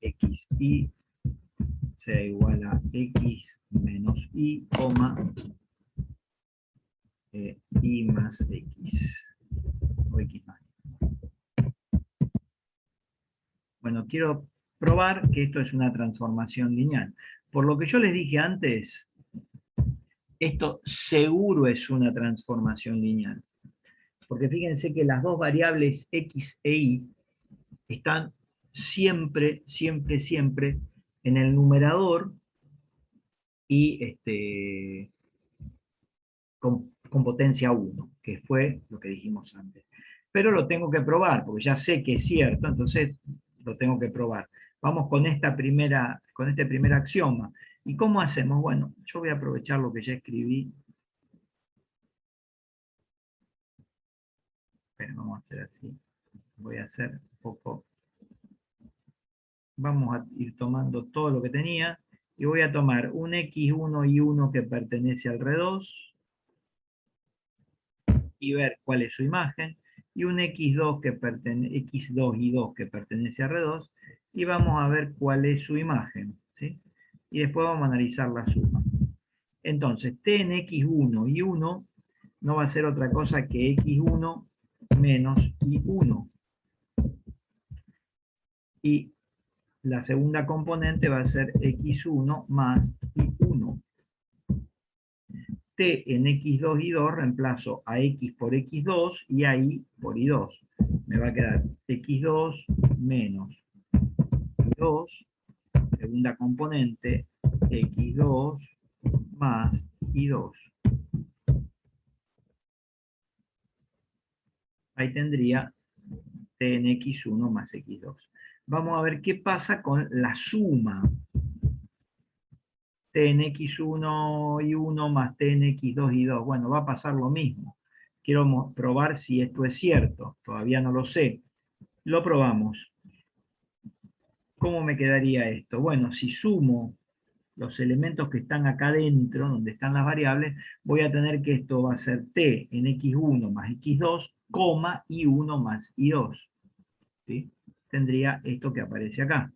xy sea igual a x menos y, y más x, o x más. Bueno, quiero probar que esto es una transformación lineal. Por lo que yo les dije antes, esto seguro es una transformación lineal. Porque fíjense que las dos variables x e y están siempre, siempre, siempre en el numerador y con potencia 1, que fue lo que dijimos antes. Pero lo tengo que probar, porque ya sé que es cierto, entonces lo tengo que probar. Vamos con este primer axioma. ¿Y cómo hacemos? Bueno, yo voy a aprovechar lo que ya escribí. Pero vamos a hacer así. Voy a hacer un poco. Vamos a ir tomando todo lo que tenía. Y voy a tomar un x1 y 1 que pertenece al R2. Y ver cuál es su imagen. Y un x2 x2 y 2 que pertenece a R2. Y vamos a ver cuál es su imagen. ¿Sí? Y después vamos a analizar la suma. Entonces, t en x1 y 1 no va a ser otra cosa que x1 menos y1. Y la segunda componente va a ser x1 más y1. T en x2 y 2 reemplazo a x por x2 y a y por y2. Me va a quedar x2 menos y2, segunda componente, x2 más y2. Ahí tendría t en x1 más x2. Vamos a ver qué pasa con la suma. T en x1 y 1 más t en x2 y 2. Bueno, va a pasar lo mismo. Quiero probar si esto es cierto. Todavía no lo sé. Lo probamos. ¿Cómo me quedaría esto? Bueno, si sumo los elementos que están acá dentro, donde están las variables, voy a tener que esto va a ser t en x1 más x2, coma y1 más y2. ¿Sí? Tendría esto que aparece acá.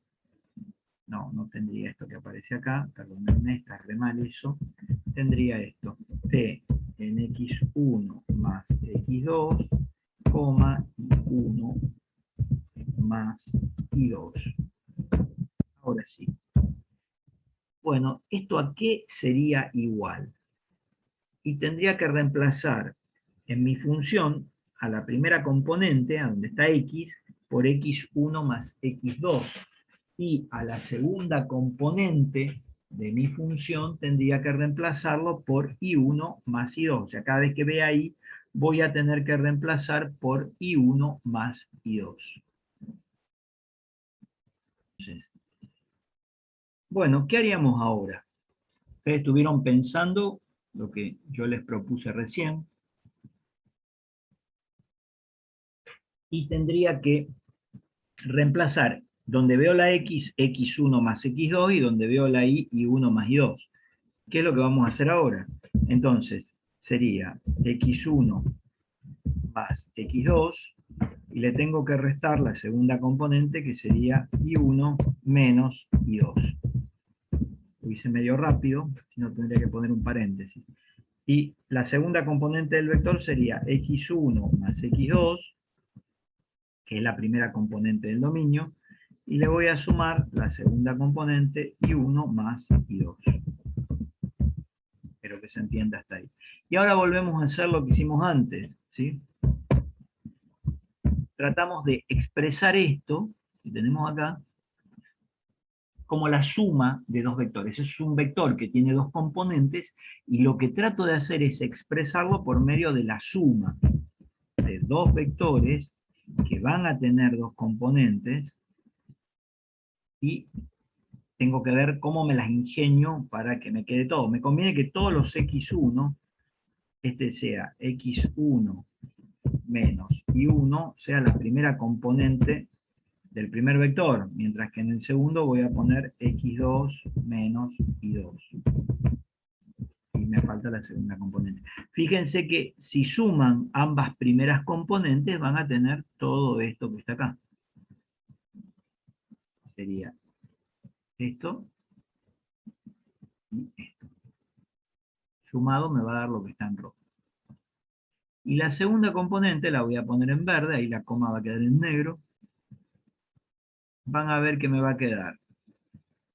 No tendría esto que aparece acá, perdónenme, está re mal eso. Tendría esto, t en x1 más x2, coma, y1 más y2. Ahora sí. Bueno, ¿esto a qué sería igual? Y tendría que reemplazar en mi función a la primera componente, a donde está x, por x1 más x2. Y a la segunda componente de mi función tendría que reemplazarlo por i1 más i2. O sea, cada vez que vea i, voy a tener que reemplazar por i1 más i2. Entonces, bueno, ¿qué haríamos ahora? Ustedes estuvieron pensando lo que yo les propuse recién. Y tendría que reemplazar donde veo la x, x1 más x2, y donde veo la y, y1 más y2. ¿Qué es lo que vamos a hacer ahora? Entonces, sería x1 más x2, y le tengo que restar la segunda componente, que sería y1 menos y2. Lo hice medio rápido, si no tendría que poner un paréntesis. Y la segunda componente del vector sería x1 más x2, que es la primera componente del dominio, y le voy a sumar la segunda componente y1 más y2. Espero que se entienda hasta ahí. Y ahora volvemos a hacer lo que hicimos antes, ¿sí? Tratamos de expresar esto, que tenemos acá, como la suma de dos vectores. Es un vector que tiene dos componentes, y lo que trato de hacer es expresarlo por medio de la suma de dos vectores que van a tener dos componentes, y tengo que ver cómo me las ingenio para que me quede todo. Me conviene que todos los x1, este sea x1 menos y1, sea la primera componente del primer vector, mientras que en el segundo voy a poner x2 menos y2. Y me falta la segunda componente. Fíjense que si suman ambas primeras componentes, van a tener todo esto que está acá. Sería esto y esto. Sumado me va a dar lo que está en rojo. Y la segunda componente la voy a poner en verde, ahí la coma va a quedar en negro. Van a ver que me va a quedar.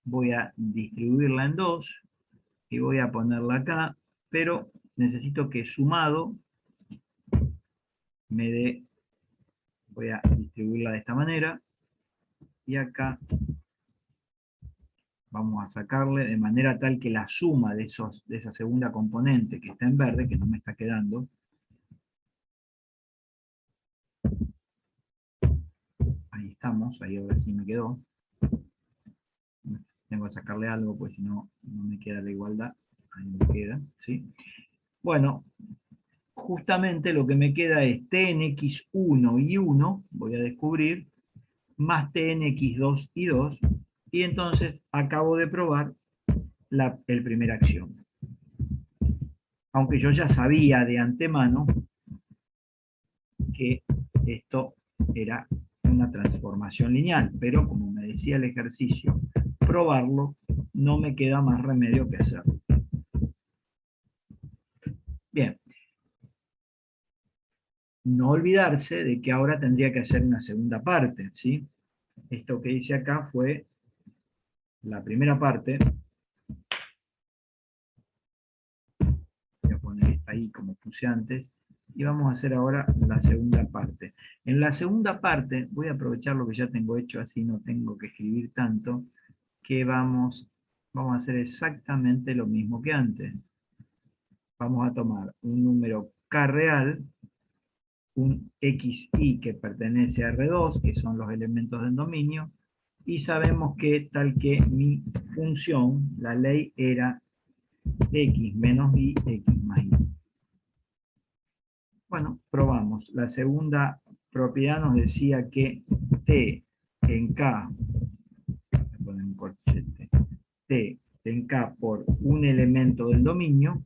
Voy a distribuirla en 2 y voy a ponerla acá, pero necesito que sumado me dé, voy a distribuirla de esta manera, y acá vamos a sacarle de manera tal que la suma de esa segunda componente que está en verde, que no me está quedando, ahí estamos, ahí ahora sí me quedó. Tengo que sacarle algo, pues si no, no me queda la igualdad. Ahí me queda, ¿sí? Bueno, justamente lo que me queda es Tnx1 y 1, voy a descubrir, más Tnx2 y 2, y entonces acabo de probar el primer axioma. Aunque yo ya sabía de antemano que esto era una transformación lineal, pero como me decía el ejercicio, probarlo, no me queda más remedio que hacerlo. Bien. No olvidarse de que ahora tendría que hacer una segunda parte, ¿sí? Esto que hice acá fue la primera parte. Voy a poner esta ahí como puse antes. Y vamos a hacer ahora la segunda parte. En la segunda parte, voy a aprovechar lo que ya tengo hecho, así no tengo que escribir tanto, que vamos a hacer exactamente lo mismo que antes. Vamos a tomar un número K real, un xy que pertenece a R2, que son los elementos del dominio, y sabemos que tal que mi función, la ley era x menos y, x más y. Bueno, probamos. La segunda propiedad nos decía que t en k, voy a poner un corchete, t en k por un elemento del dominio,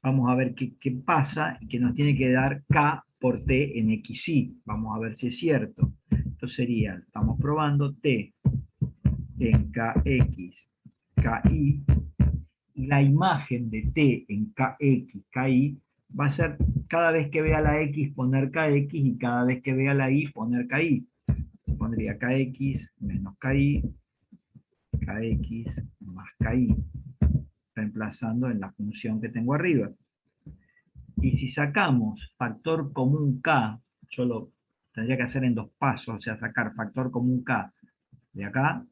vamos a ver qué pasa, que nos tiene que dar k por t en xy. Vamos a ver si es cierto. Esto sería, estamos probando t en kx, ki, y la imagen de t en kx, ki, va a ser cada vez que vea la x poner kx y cada vez que vea la y poner ki. Pondría kx menos ki, kx más ki, reemplazando en la función que tengo arriba. Y si sacamos factor común k, yo lo tendría que hacer en 2 pasos, o sea, sacar factor común k de acá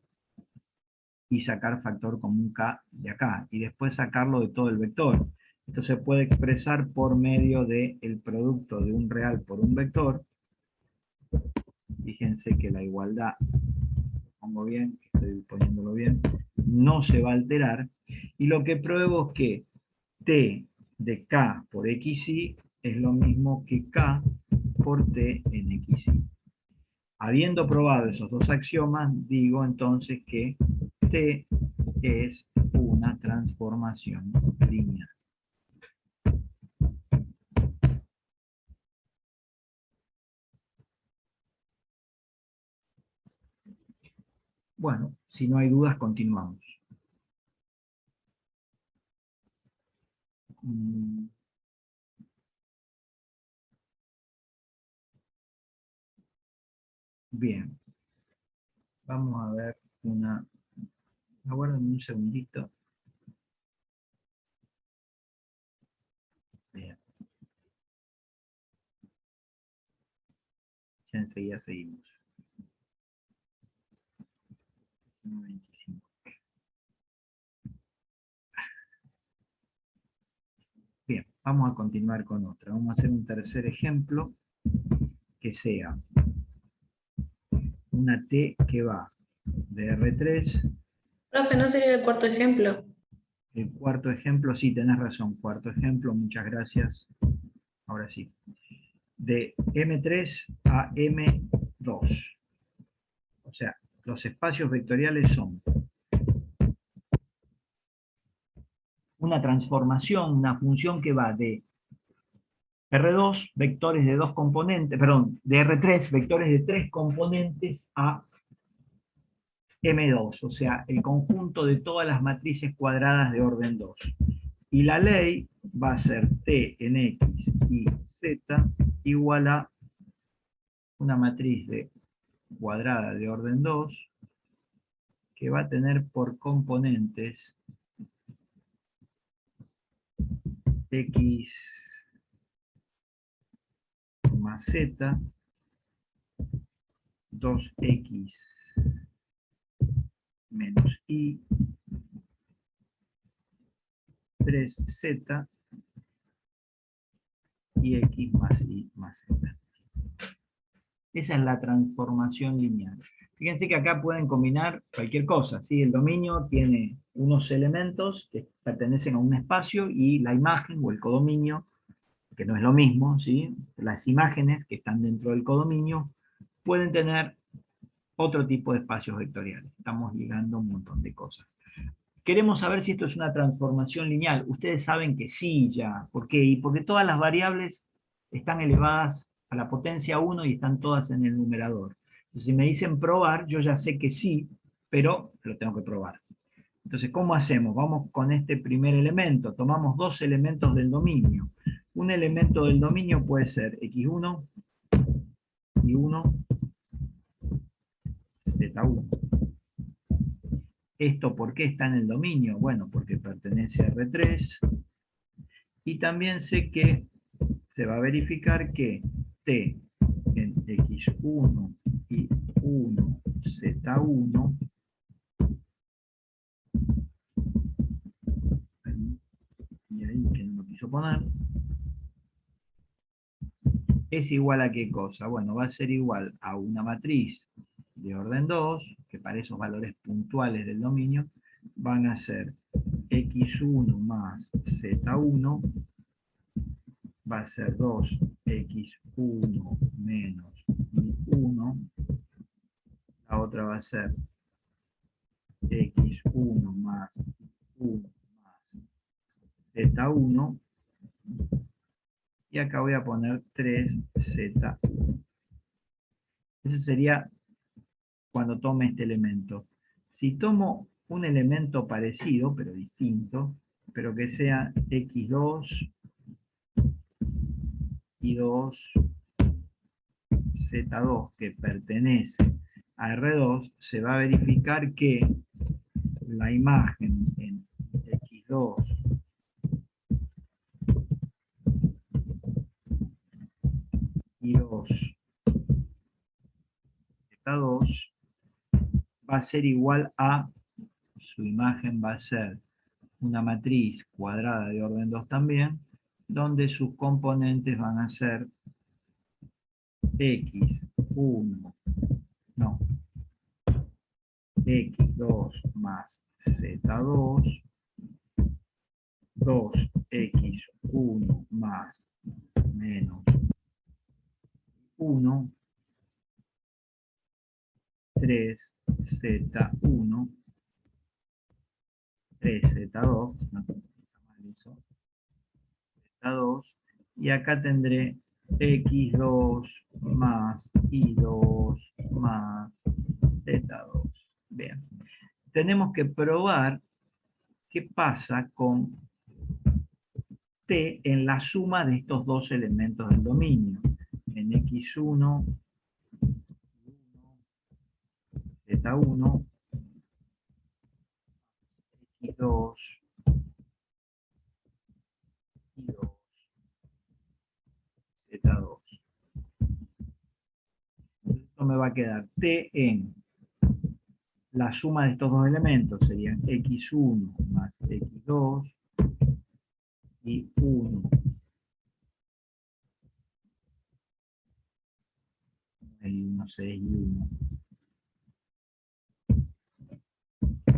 y sacar factor común k de acá, y después sacarlo de todo el vector. Esto se puede expresar por medio del producto de un real por un vector. Fíjense que la igualdad, pongo bien, estoy poniéndolo bien, no se va a alterar, y lo que pruebo es que t de k por xy es lo mismo que k por t en xy. Habiendo probado esos dos axiomas, digo entonces que t es una transformación lineal. Bueno, si no hay dudas, continuamos. Bien. Vamos a ver una... Aguarden un segundito. Bien. Ya enseguida seguimos. 25. Bien, vamos a continuar con otra. Vamos a hacer un tercer ejemplo que sea una T que va de R3. Profe, ¿no sería el cuarto ejemplo? El cuarto ejemplo, sí, tenés razón, cuarto ejemplo, muchas gracias. Ahora sí. De M3 a M2. O sea, los espacios vectoriales son una transformación, una función que va de R2, vectores de 2 componentes, perdón, de R3, vectores de 3 componentes a M2, o sea, el conjunto de todas las matrices cuadradas de orden 2. Y la ley va a ser t en x y z igual a una matriz de cuadrada de orden 2 que va a tener por componentes x más z, 2x menos y, 3z y x más y más z. Esa es la transformación lineal. Fíjense que acá pueden combinar cualquier cosa, ¿sí? El dominio tiene unos elementos que pertenecen a un espacio y la imagen o el codominio, que no es lo mismo, ¿sí? Las imágenes que están dentro del codominio pueden tener otro tipo de espacios vectoriales. Estamos ligando un montón de cosas. Queremos saber si esto es una transformación lineal. Ustedes saben que sí ya. ¿Por qué? Y porque todas las variables están elevadas a la potencia 1 y están todas en el numerador. Entonces, si me dicen probar, yo ya sé que sí, pero lo tengo que probar. Entonces, ¿cómo hacemos? Vamos con este primer elemento. Tomamos dos elementos del dominio. Un elemento del dominio puede ser x1, y1, z1. ¿Esto por qué está en el dominio? Bueno, porque pertenece a R3. Y también sé que se va a verificar que t en x1 y 1 z1 y ahí que no lo quiso poner, es igual a qué cosa. Bueno, va a ser igual a una matriz de orden 2, que para esos valores puntuales del dominio van a ser x1 más z1, va a ser 2x1 menos y1, la otra va a ser x1 más 1 más z1, y acá voy a poner 3z1. Ese sería cuando tome este elemento. Si tomo un elemento parecido, pero distinto, pero que sea x2, y2, z2, que pertenece a R2, se va a verificar que la imagen en x2 y 2 z2 va a ser igual a, su imagen va a ser una matriz cuadrada de orden 2 también, donde sus componentes van a ser x1, no, x2 más z2, 2x1 más menos 1, 3z1, 3z2, no, está mal eso, z2, y acá tendré x2 más y2 más z2. Bien, tenemos que probar qué pasa con t en la suma de estos dos elementos del dominio. En x1, z1, x2, y2, z2. Esto me va a quedar t en la suma de estos dos elementos, serían x1 más x2 y 1 y 1, 6 y 1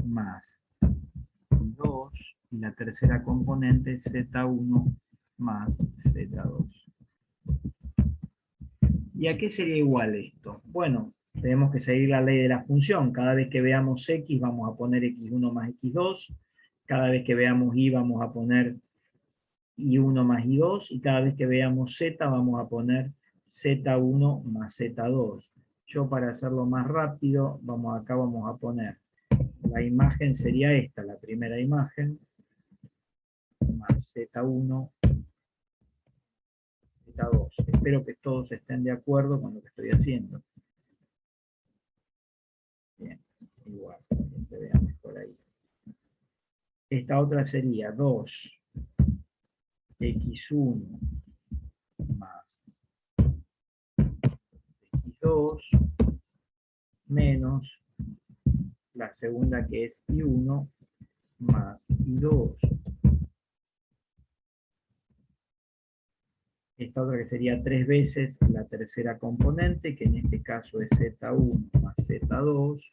más 2 y la tercera componente z1 más z2. ¿Y a qué sería igual esto? Bueno, tenemos que seguir la ley de la función. Cada vez que veamos x vamos a poner x1 más x2, cada vez que veamos y vamos a poner y1 más y2, y cada vez que veamos z vamos a poner z1 más z2. Yo, para hacerlo más rápido, acá vamos a poner, la imagen sería esta, la primera imagen, más Z1, Z2. Espero que todos estén de acuerdo con lo que estoy haciendo. Bien, igual, para que se vea mejor ahí. Esta otra sería 2x1 más x2 menos la segunda que es y1 más y2. Esta otra que sería 3 veces la tercera componente, que en este caso es Z1 más Z2.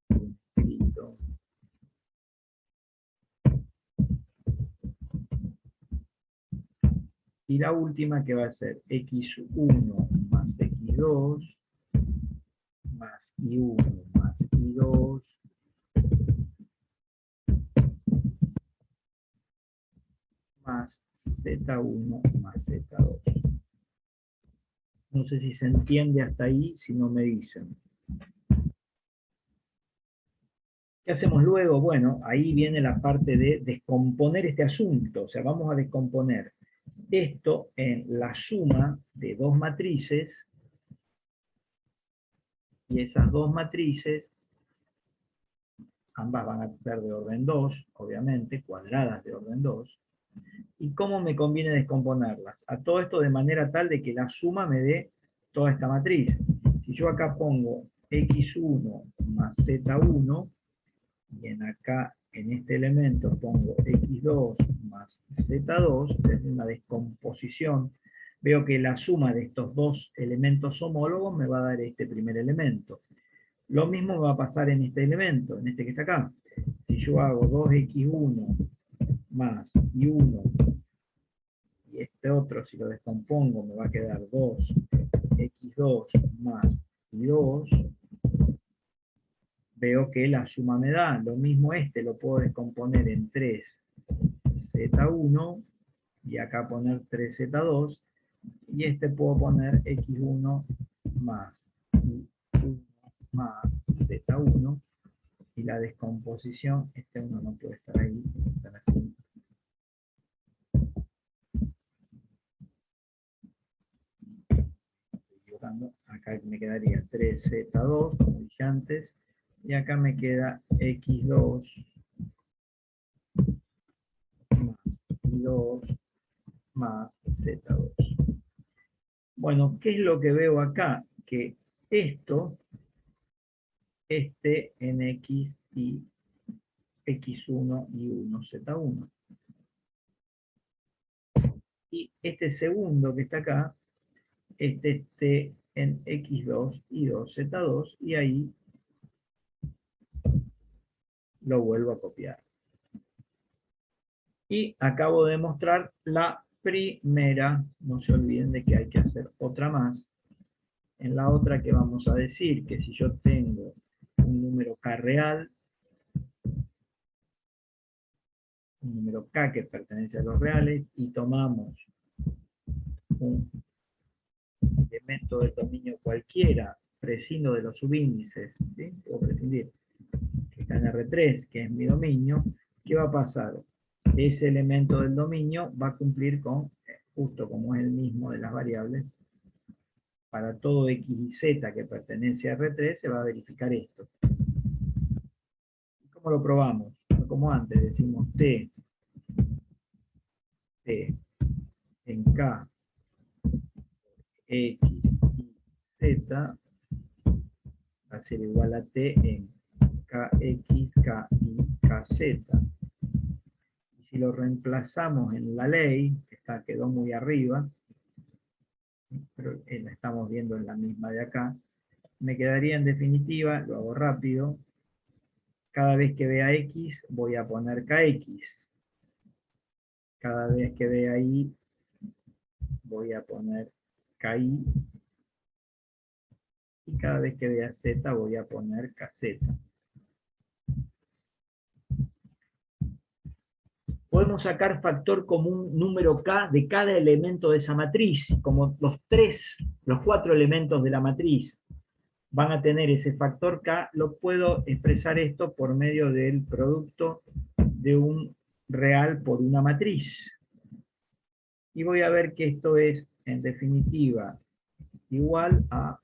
Escrito. Y la última que va a ser x1 más x2 más y1 más y2 más Z1 más Z2. No sé si se entiende hasta ahí, si no me dicen. ¿Qué hacemos luego? Bueno, ahí viene la parte de descomponer este asunto. O sea, vamos a descomponer esto en la suma de dos matrices, y esas dos matrices, ambas van a ser de orden 2, obviamente, cuadradas de orden 2. ¿Y cómo me conviene descomponerlas? A todo esto de manera tal de que la suma me dé toda esta matriz. Si yo acá pongo x1 más z1, y acá en este elemento pongo x2 más z2, es una descomposición, veo que la suma de estos dos elementos homólogos me va a dar este primer elemento. Lo mismo me va a pasar en este elemento, en este que está acá. Si yo hago 2x1 más y1, y este otro si lo descompongo me va a quedar 2x2 más y2, veo que la suma me da. Lo mismo este lo puedo descomponer en 3z1, y acá poner 3z2, y este puedo poner x1 más y1 más z1, y la descomposición, este uno no puede estar ahí, estar aquí. Estoy equivocando. Acá me quedaría 3z2, como dije antes, y acá me queda x2 más y2 más z2. Bueno, ¿qué es lo que veo acá? Que esto esté en x y x1 y 1, z1. Y este segundo que está acá, este esté en x2 y 2, z2, y ahí lo vuelvo a copiar. Y acabo de mostrar la primera, no se olviden de que hay que hacer otra más. En la otra que vamos a decir que si yo tengo un número k real, un número k que pertenece a los reales, y tomamos un elemento del dominio cualquiera, prescindo de los subíndices, ¿sí? Puedo prescindir, que está en R3, que es mi dominio, ¿qué va a pasar? Ese elemento del dominio va a cumplir con, justo como es el mismo de las variables, para todo x y z que pertenece a R3 se va a verificar esto. ¿Cómo lo probamos? Como antes, decimos t en k, x y z va a ser igual a t en kx, k y kz. Y si lo reemplazamos en la ley, que quedó muy arriba, pero la estamos viendo en la misma de acá, me quedaría en definitiva, lo hago rápido, cada vez que vea x voy a poner kx, cada vez que vea y voy a poner ki, y cada vez que vea z voy a poner kz. Podemos sacar factor común número k de cada elemento de esa matriz, como los 4 elementos de la matriz van a tener ese factor k, lo puedo expresar esto por medio del producto de un real por una matriz. Y voy a ver que esto es, en definitiva, igual a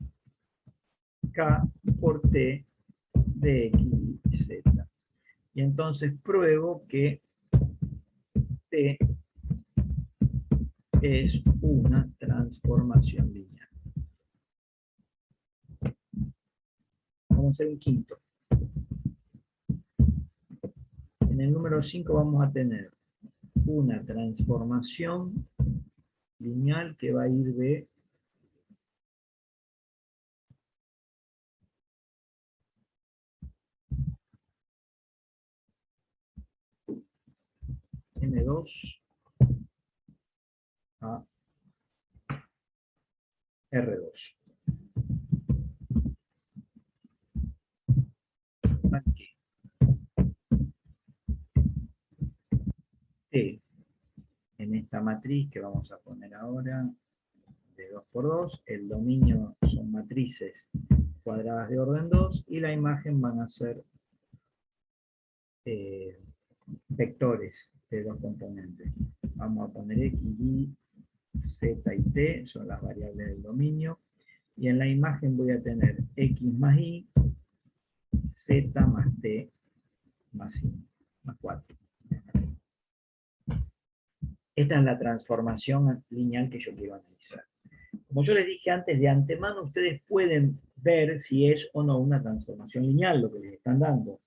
K por T de X y Z. Y entonces pruebo que T es una transformación lineal. Vamos a hacer un quinto. En el número 5 vamos a tener una transformación lineal que va a ir de M2 a R2. Aquí. T en esta matriz que vamos a poner ahora de 2 por 2, el dominio son matrices cuadradas de orden 2 y la imagen van a ser vectores de dos componentes. Vamos a poner X, Y, Z y T, son las variables del dominio, y en la imagen voy a tener X más Y, Z más T más Y, más 4. Esta es la transformación lineal que yo quiero analizar. Como yo les dije antes, de antemano ustedes pueden ver si es o no una transformación lineal lo que les están dando.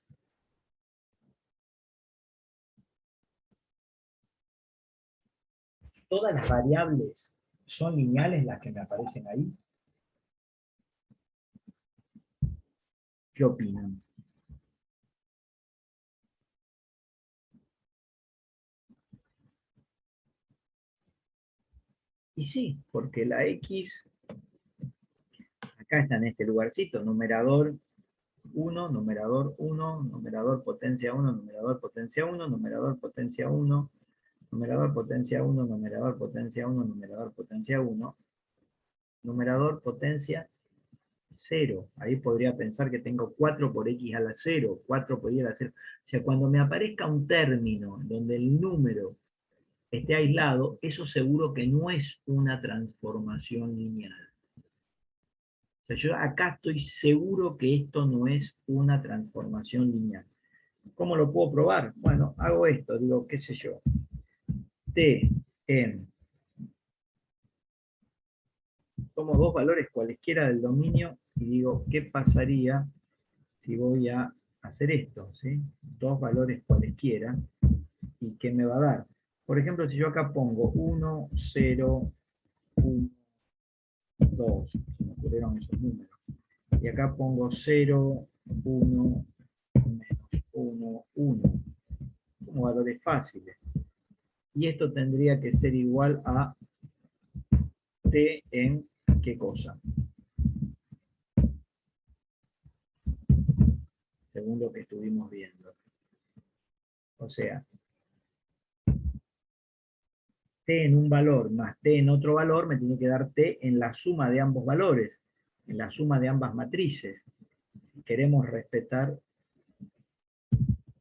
Todas las variables son lineales las que me aparecen ahí. ¿Qué opinan? Y sí, porque la X, acá está en este lugarcito, numerador 1, numerador 1, numerador potencia 1, numerador potencia 1, numerador potencia 1, numerador potencia 1, numerador potencia 1, numerador potencia 1, numerador potencia 0. Ahí podría pensar que tengo 4 por X a la 0, 4 por Y a la 0. O sea, cuando me aparezca un término donde el número esté aislado, eso seguro que no es una transformación lineal. O sea, yo acá estoy seguro que esto no es una transformación lineal. ¿Cómo lo puedo probar? Bueno, hago esto, digo, qué sé yo, T en, tomo dos valores cualesquiera del dominio y digo, ¿qué pasaría si voy a hacer esto? ¿Sí? Dos valores cualesquiera, ¿y qué me va a dar? Por ejemplo, si yo acá pongo 1, 0, 1, 2, se me ocurrieron esos números, y acá pongo 0, 1, menos 1, 1, como valores fáciles. Y esto tendría que ser igual a T en ¿qué cosa? Según lo que estuvimos viendo. O sea, T en un valor más T en otro valor me tiene que dar T en la suma de ambos valores, en la suma de ambas matrices. Si queremos respetar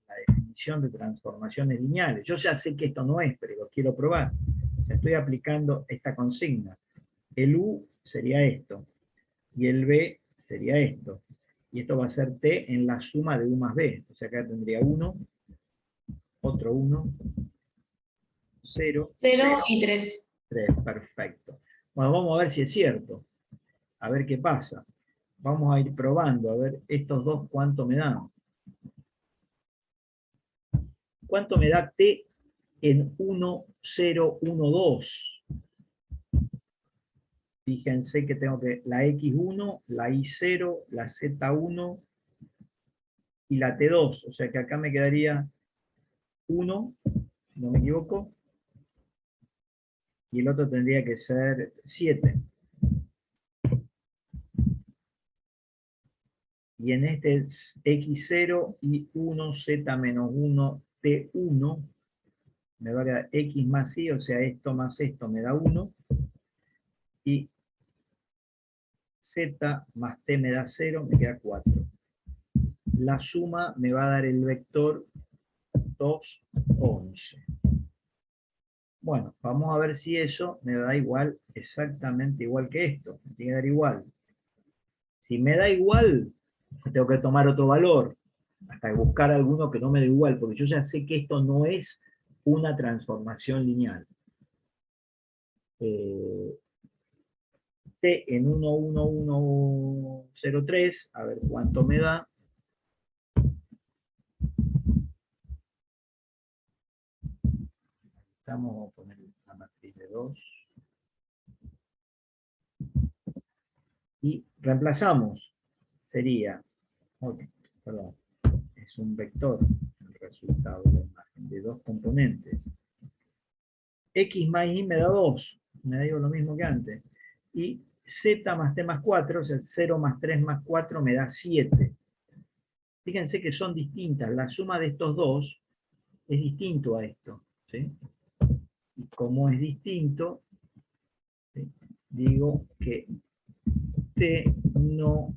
la definición de transformaciones lineales. Yo ya sé que esto no es, pero lo quiero probar. O sea, estoy aplicando esta consigna. El U sería esto, y el B sería esto. Y esto va a ser T en la suma de U más B. O sea, acá tendría 1, otro 1, 0, 0 y 3. 3, perfecto. Bueno, vamos a ver si es cierto. A ver qué pasa. Vamos a ir probando, a ver estos dos cuánto me dan. ¿Cuánto me da T en 1, 0, 1, 2? Fíjense que tengo que la X1, la Y0, la Z1 y la T2. O sea que acá me quedaría 1, si no me equivoco, y el otro tendría que ser 7. Y en este X0 y 1, Z menos 1, T1, me va a dar X más Y, o sea, esto más esto me da 1, y Z más T me da 0, me queda 4. La suma me va a dar el vector 2, 11. Bueno, vamos a ver si eso me da igual, exactamente igual que esto. Me tiene que dar igual. Si me da igual, tengo que tomar otro valor, hasta buscar alguno que no me dé igual, porque yo ya sé que esto no es una transformación lineal. T en 1,1103, a ver cuánto me da. Vamos a poner la matriz de 2. Y reemplazamos. Sería, perdón, es un vector, el resultado de la imagen, de dos componentes. X más Y me da 2, me da lo mismo que antes. Y Z más T más 4, o sea, 0 más 3 más 4 me da 7. Fíjense que son distintas, la suma de estos dos es distinto a esto, ¿sí? Y como es distinto, ¿sí? Digo que T no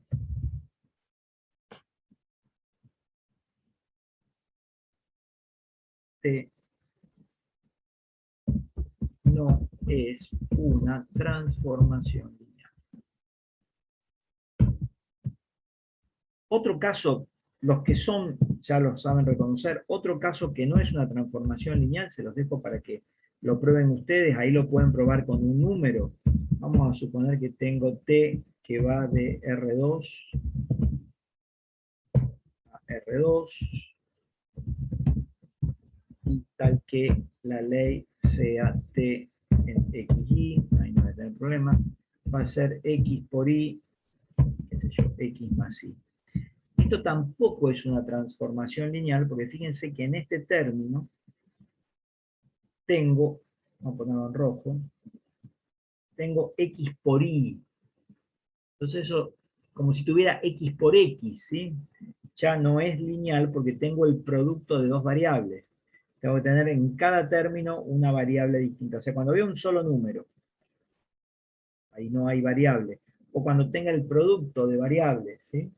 es una transformación lineal. Otro caso, los que son, ya lo saben reconocer, otro caso que no es una transformación lineal, se los dejo para que lo prueben ustedes, ahí lo pueden probar con un número. Vamos a suponer que tengo T que va de R2 a R2, y tal que la ley sea T en XY, ahí no va a tener problema, va a ser X por Y, qué sé yo, X más Y. Esto tampoco es una transformación lineal, porque fíjense que en este término tengo, vamos a ponerlo en rojo, tengo X por Y. Entonces eso, como si tuviera X por X, ¿sí? Ya no es lineal porque tengo el producto de dos variables. Tengo que tener en cada término una variable distinta. O sea, cuando veo un solo número, ahí no hay variable. O cuando tenga el producto de variables, ¿sí?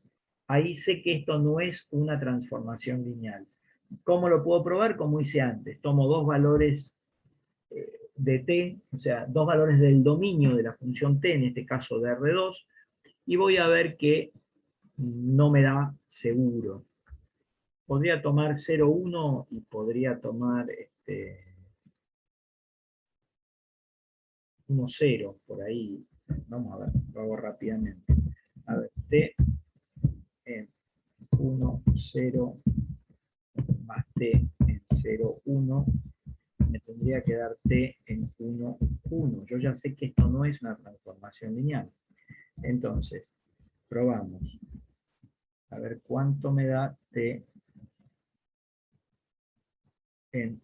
Ahí sé que esto no es una transformación lineal. ¿Cómo lo puedo probar? Como hice antes. Tomo dos valores de t, o sea, dos valores del dominio de la función t, en este caso de R2, y voy a ver que no me da seguro. Podría tomar 0,1 y podría tomar 1,0 por ahí. Vamos a ver, lo hago rápidamente. A ver, t en 1,0 más t en 0,1 me tendría que dar t en 1,1. Yo ya sé que esto no es una transformación lineal. Entonces, probamos. A ver cuánto me da t en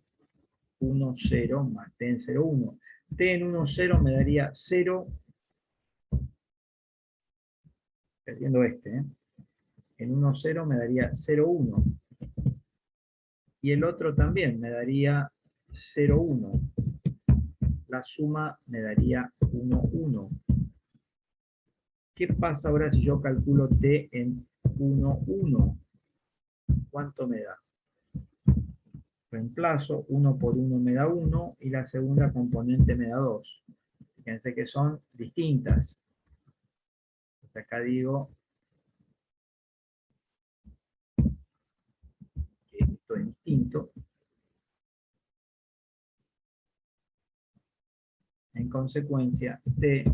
1,0 más t en 0,1. T en 1,0 me daría 0, perdiendo en 1,0 me daría 0,1. Y el otro también me daría 0,1. La suma me daría 1,1. ¿Qué pasa ahora si yo calculo t en 1,1? ¿Cuánto me da? Reemplazo, 1 por 1 me da 1 y la segunda componente me da 2. Fíjense que son distintas. Hasta acá digo que esto es distinto. En consecuencia, t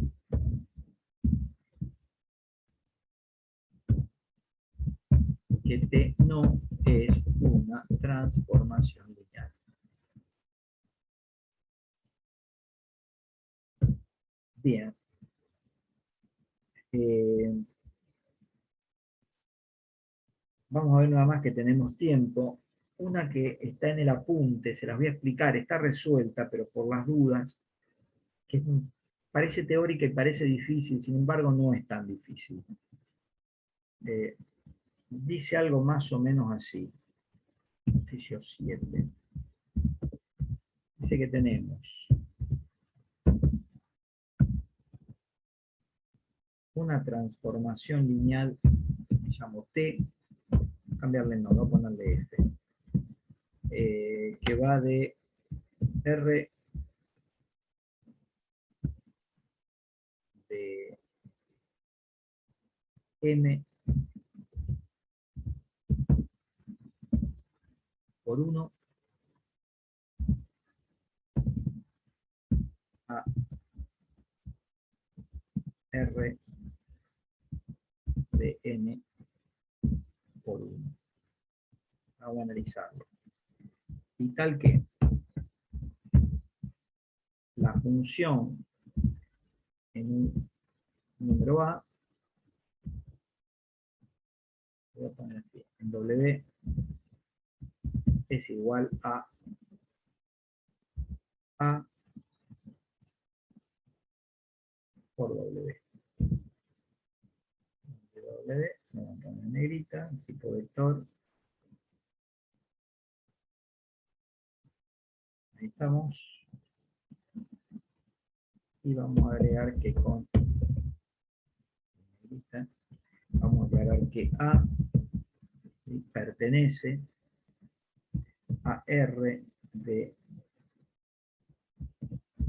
que t no es una transformación lineal. Bien. Vamos a ver nada más que tenemos tiempo. Una que está en el apunte, se las voy a explicar, está resuelta, pero por las dudas, que parece teórica y parece difícil, sin embargo no es tan difícil. Dice algo más o menos así. Ejercicio 7. Dice que tenemos una transformación lineal, que llamo T, cambiarle el nombre, voy a ponerle F. que va de R de M por 1 a R de N por 1. Vamos a analizarlo. Y tal que la función en un número A, voy a poner así, en W es igual a A por W. W, vamos a poner negrita, tipo vector. Ahí estamos. Y vamos a agregar que con negrita, vamos a agregar que A pertenece a R de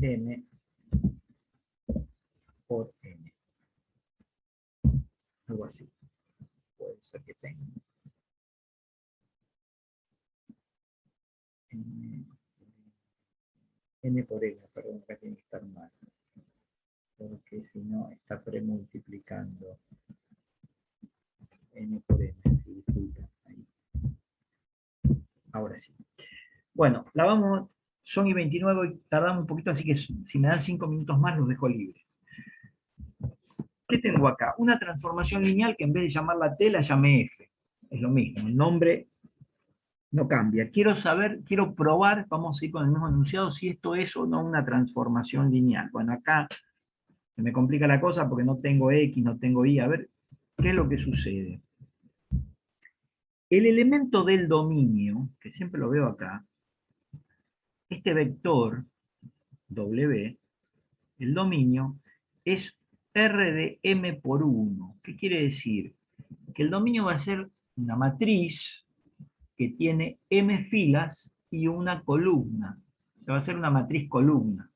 N por N. Algo así. Puede ser que tenga. N por N, perdón, acá tiene que estar mal. Porque si no está premultiplicando N por N. Sí, disculpa. Ahí. Ahora sí. Bueno, la vamos, son y 29 y tardamos un poquito, así que si me dan 5 minutos más los dejo libres. ¿Qué tengo acá? Una transformación lineal que en vez de llamarla T la llamé F. Es lo mismo, el nombre no cambia. Quiero saber, quiero probar, vamos a ir con el mismo enunciado, si esto es o no una transformación lineal. Bueno, acá se me complica la cosa porque no tengo X, no tengo Y. A ver, ¿qué es lo que sucede? El elemento del dominio, que siempre lo veo acá, este vector W, el dominio, es R de M por 1. ¿Qué quiere decir? Que el dominio va a ser una matriz que tiene M filas y una columna. O sea, va a ser una matriz columna.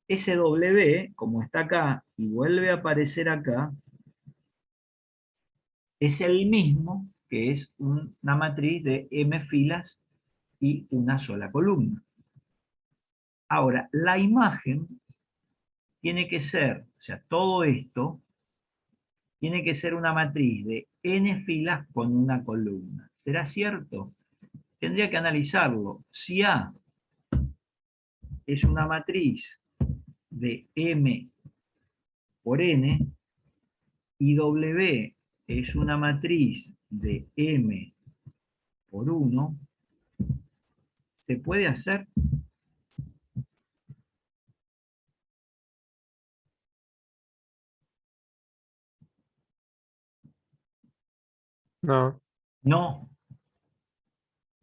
Ese W, como está acá y vuelve a aparecer acá, es el mismo que es una matriz de M filas y una sola columna. Ahora, la imagen tiene que ser, o sea, todo esto tiene que ser una matriz de n filas con una columna. ¿Será cierto? Tendría que analizarlo. Si A es una matriz de m por n y W es una matriz de m por 1, ¿se puede hacer? No. No,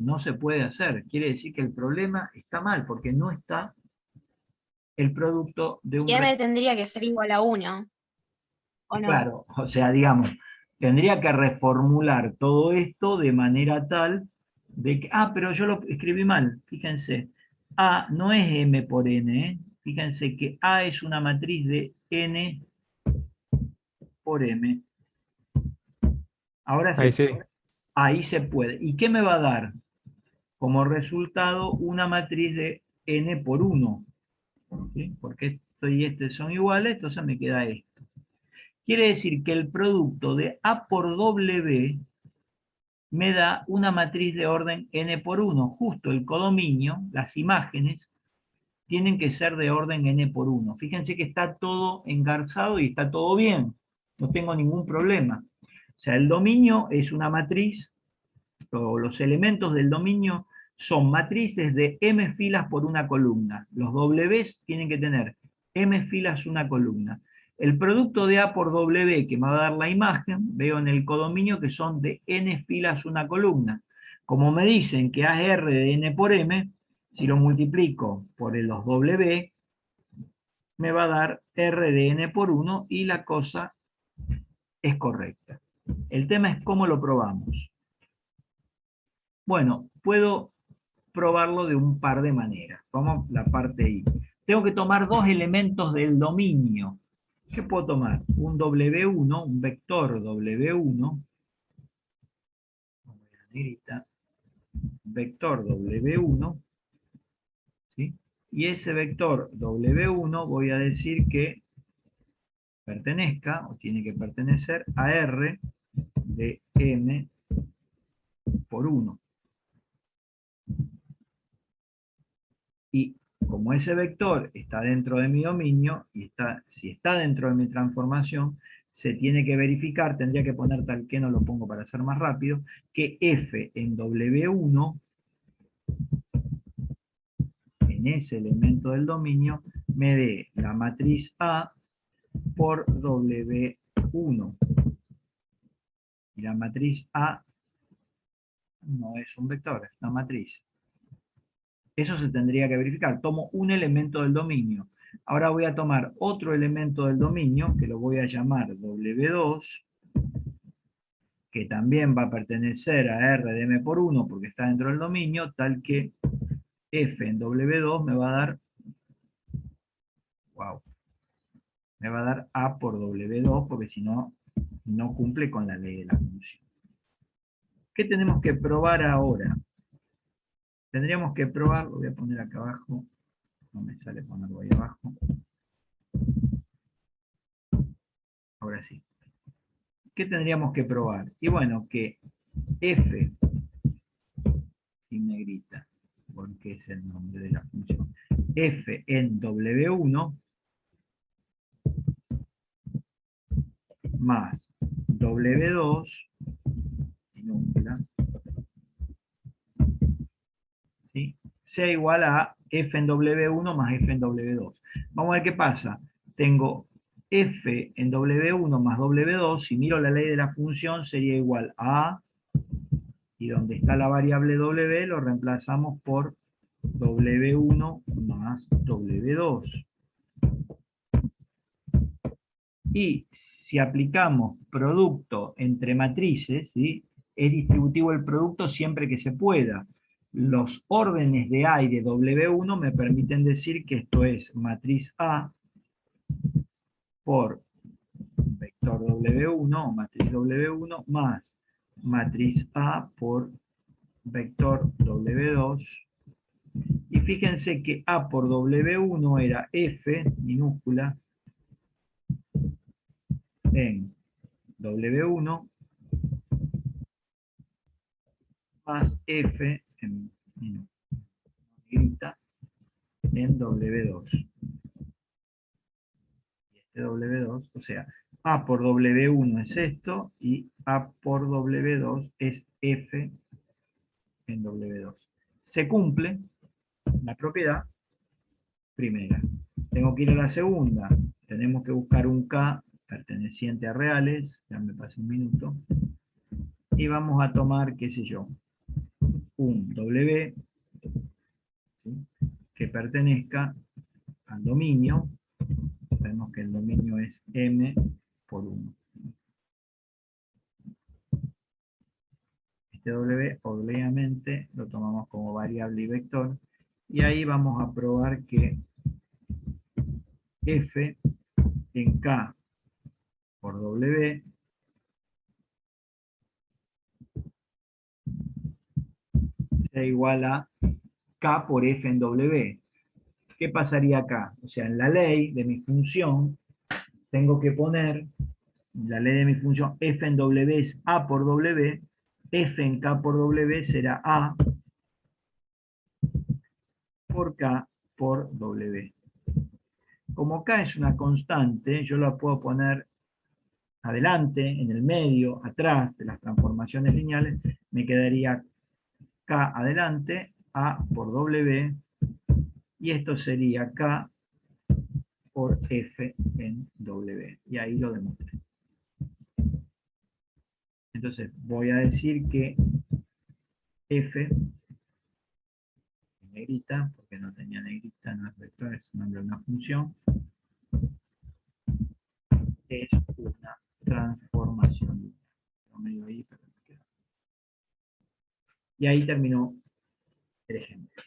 no se puede hacer. Quiere decir que el problema está mal, porque no está el producto de un... Y M tendría que ser igual a 1, ¿o no? Claro, o sea, digamos, tendría que reformular todo esto de manera tal de que... Ah, pero yo lo escribí mal, fíjense. A no es M por N, ¿eh? Fíjense que A es una matriz de N por M. Ahora Ahí sí, sí. ahí se puede. ¿Y qué me va a dar? Como resultado, una matriz de N por 1. ¿Sí? Porque esto y este son iguales, entonces me queda esto. Quiere decir que el producto de A por W me da una matriz de orden n por 1. Justo el codominio, las imágenes, tienen que ser de orden n por 1. Fíjense que está todo engarzado y está todo bien. No tengo ningún problema. O sea, el dominio es una matriz, o los elementos del dominio son matrices de m filas por una columna. Los W tienen que tener m filas una columna. El producto de A por W que me va a dar la imagen, veo en el codominio que son de n filas una columna. Como me dicen que A es R de n por m, si lo multiplico por los W, me va a dar R de n por 1 y la cosa es correcta. El tema es cómo lo probamos. Bueno, puedo probarlo de un par de maneras. Vamos a la parte I. Tengo que tomar dos elementos del dominio. ¿Qué puedo tomar? Un W1, un vector W1, negrita, vector W1, ¿sí? Y ese vector W1 voy a decir que pertenezca, o tiene que pertenecer, a R de M por 1. Y como ese vector está dentro de mi dominio, y si está dentro de mi transformación, se tiene que verificar, tendría que poner tal que no lo pongo para hacer más rápido, que F en W1, en ese elemento del dominio, me dé la matriz A por W1. Y la matriz A no es un vector, es una matriz. Eso se tendría que verificar. Tomo un elemento del dominio. Ahora voy a tomar otro elemento del dominio, que lo voy a llamar W2, que también va a pertenecer a R de M por 1, porque está dentro del dominio, tal que F en W2 me va a dar, wow, me va a dar A por W2, porque si no, no cumple con la ley de la función. ¿Qué tenemos que probar ahora? Tendríamos que probar, lo voy a poner acá abajo, no me sale ponerlo ahí abajo. Ahora sí. ¿Qué tendríamos que probar? Y bueno, que F, sin negrita, porque es el nombre de la función, F en W1 más W2, minúscula, ¿sí? Sea igual a F en W1 más F en W2. Vamos a ver qué pasa. Tengo F en W1 más W2, si miro la ley de la función, sería igual a, y donde está la variable W, lo reemplazamos por W1 más W2. Y si aplicamos producto entre matrices, ¿sí?, es distributivo el producto siempre que se pueda. Los órdenes de A y de W1 me permiten decir que esto es matriz A por vector W1 o matriz W1 más matriz A por vector W2. Y fíjense que A por W1 era F minúscula en W1 más F en minúscula en W2. Y este W2, o sea, A por W1 es esto y A por W2 es F en W2. Se cumple la propiedad primera. Tengo que ir a la segunda. Tenemos que buscar un K perteneciente a reales. Ya me pasé un minuto. Y vamos a tomar, qué sé yo, un W, ¿sí?, que pertenezca al dominio. Sabemos que el dominio es M por 1. Este W, obviamente, lo tomamos como variable y vector. Y ahí vamos a probar que F en K por W sea igual a K por F en W. ¿Qué pasaría acá? O sea, en la ley de mi función, tengo que poner, la ley de mi función, F en W es A por W, F en K por W será A por K por W. Como K es una constante, yo la puedo poner adelante, en el medio, atrás de las transformaciones lineales, me quedaría K adelante, A por W, y esto sería K por F en W. Y ahí lo demostré. Entonces voy a decir que F, negrita, porque no tenía negrita, no es vector, es nombre de una función, es una transformación. Lo medio ahí, pero me queda. Y ahí terminó el ejemplo.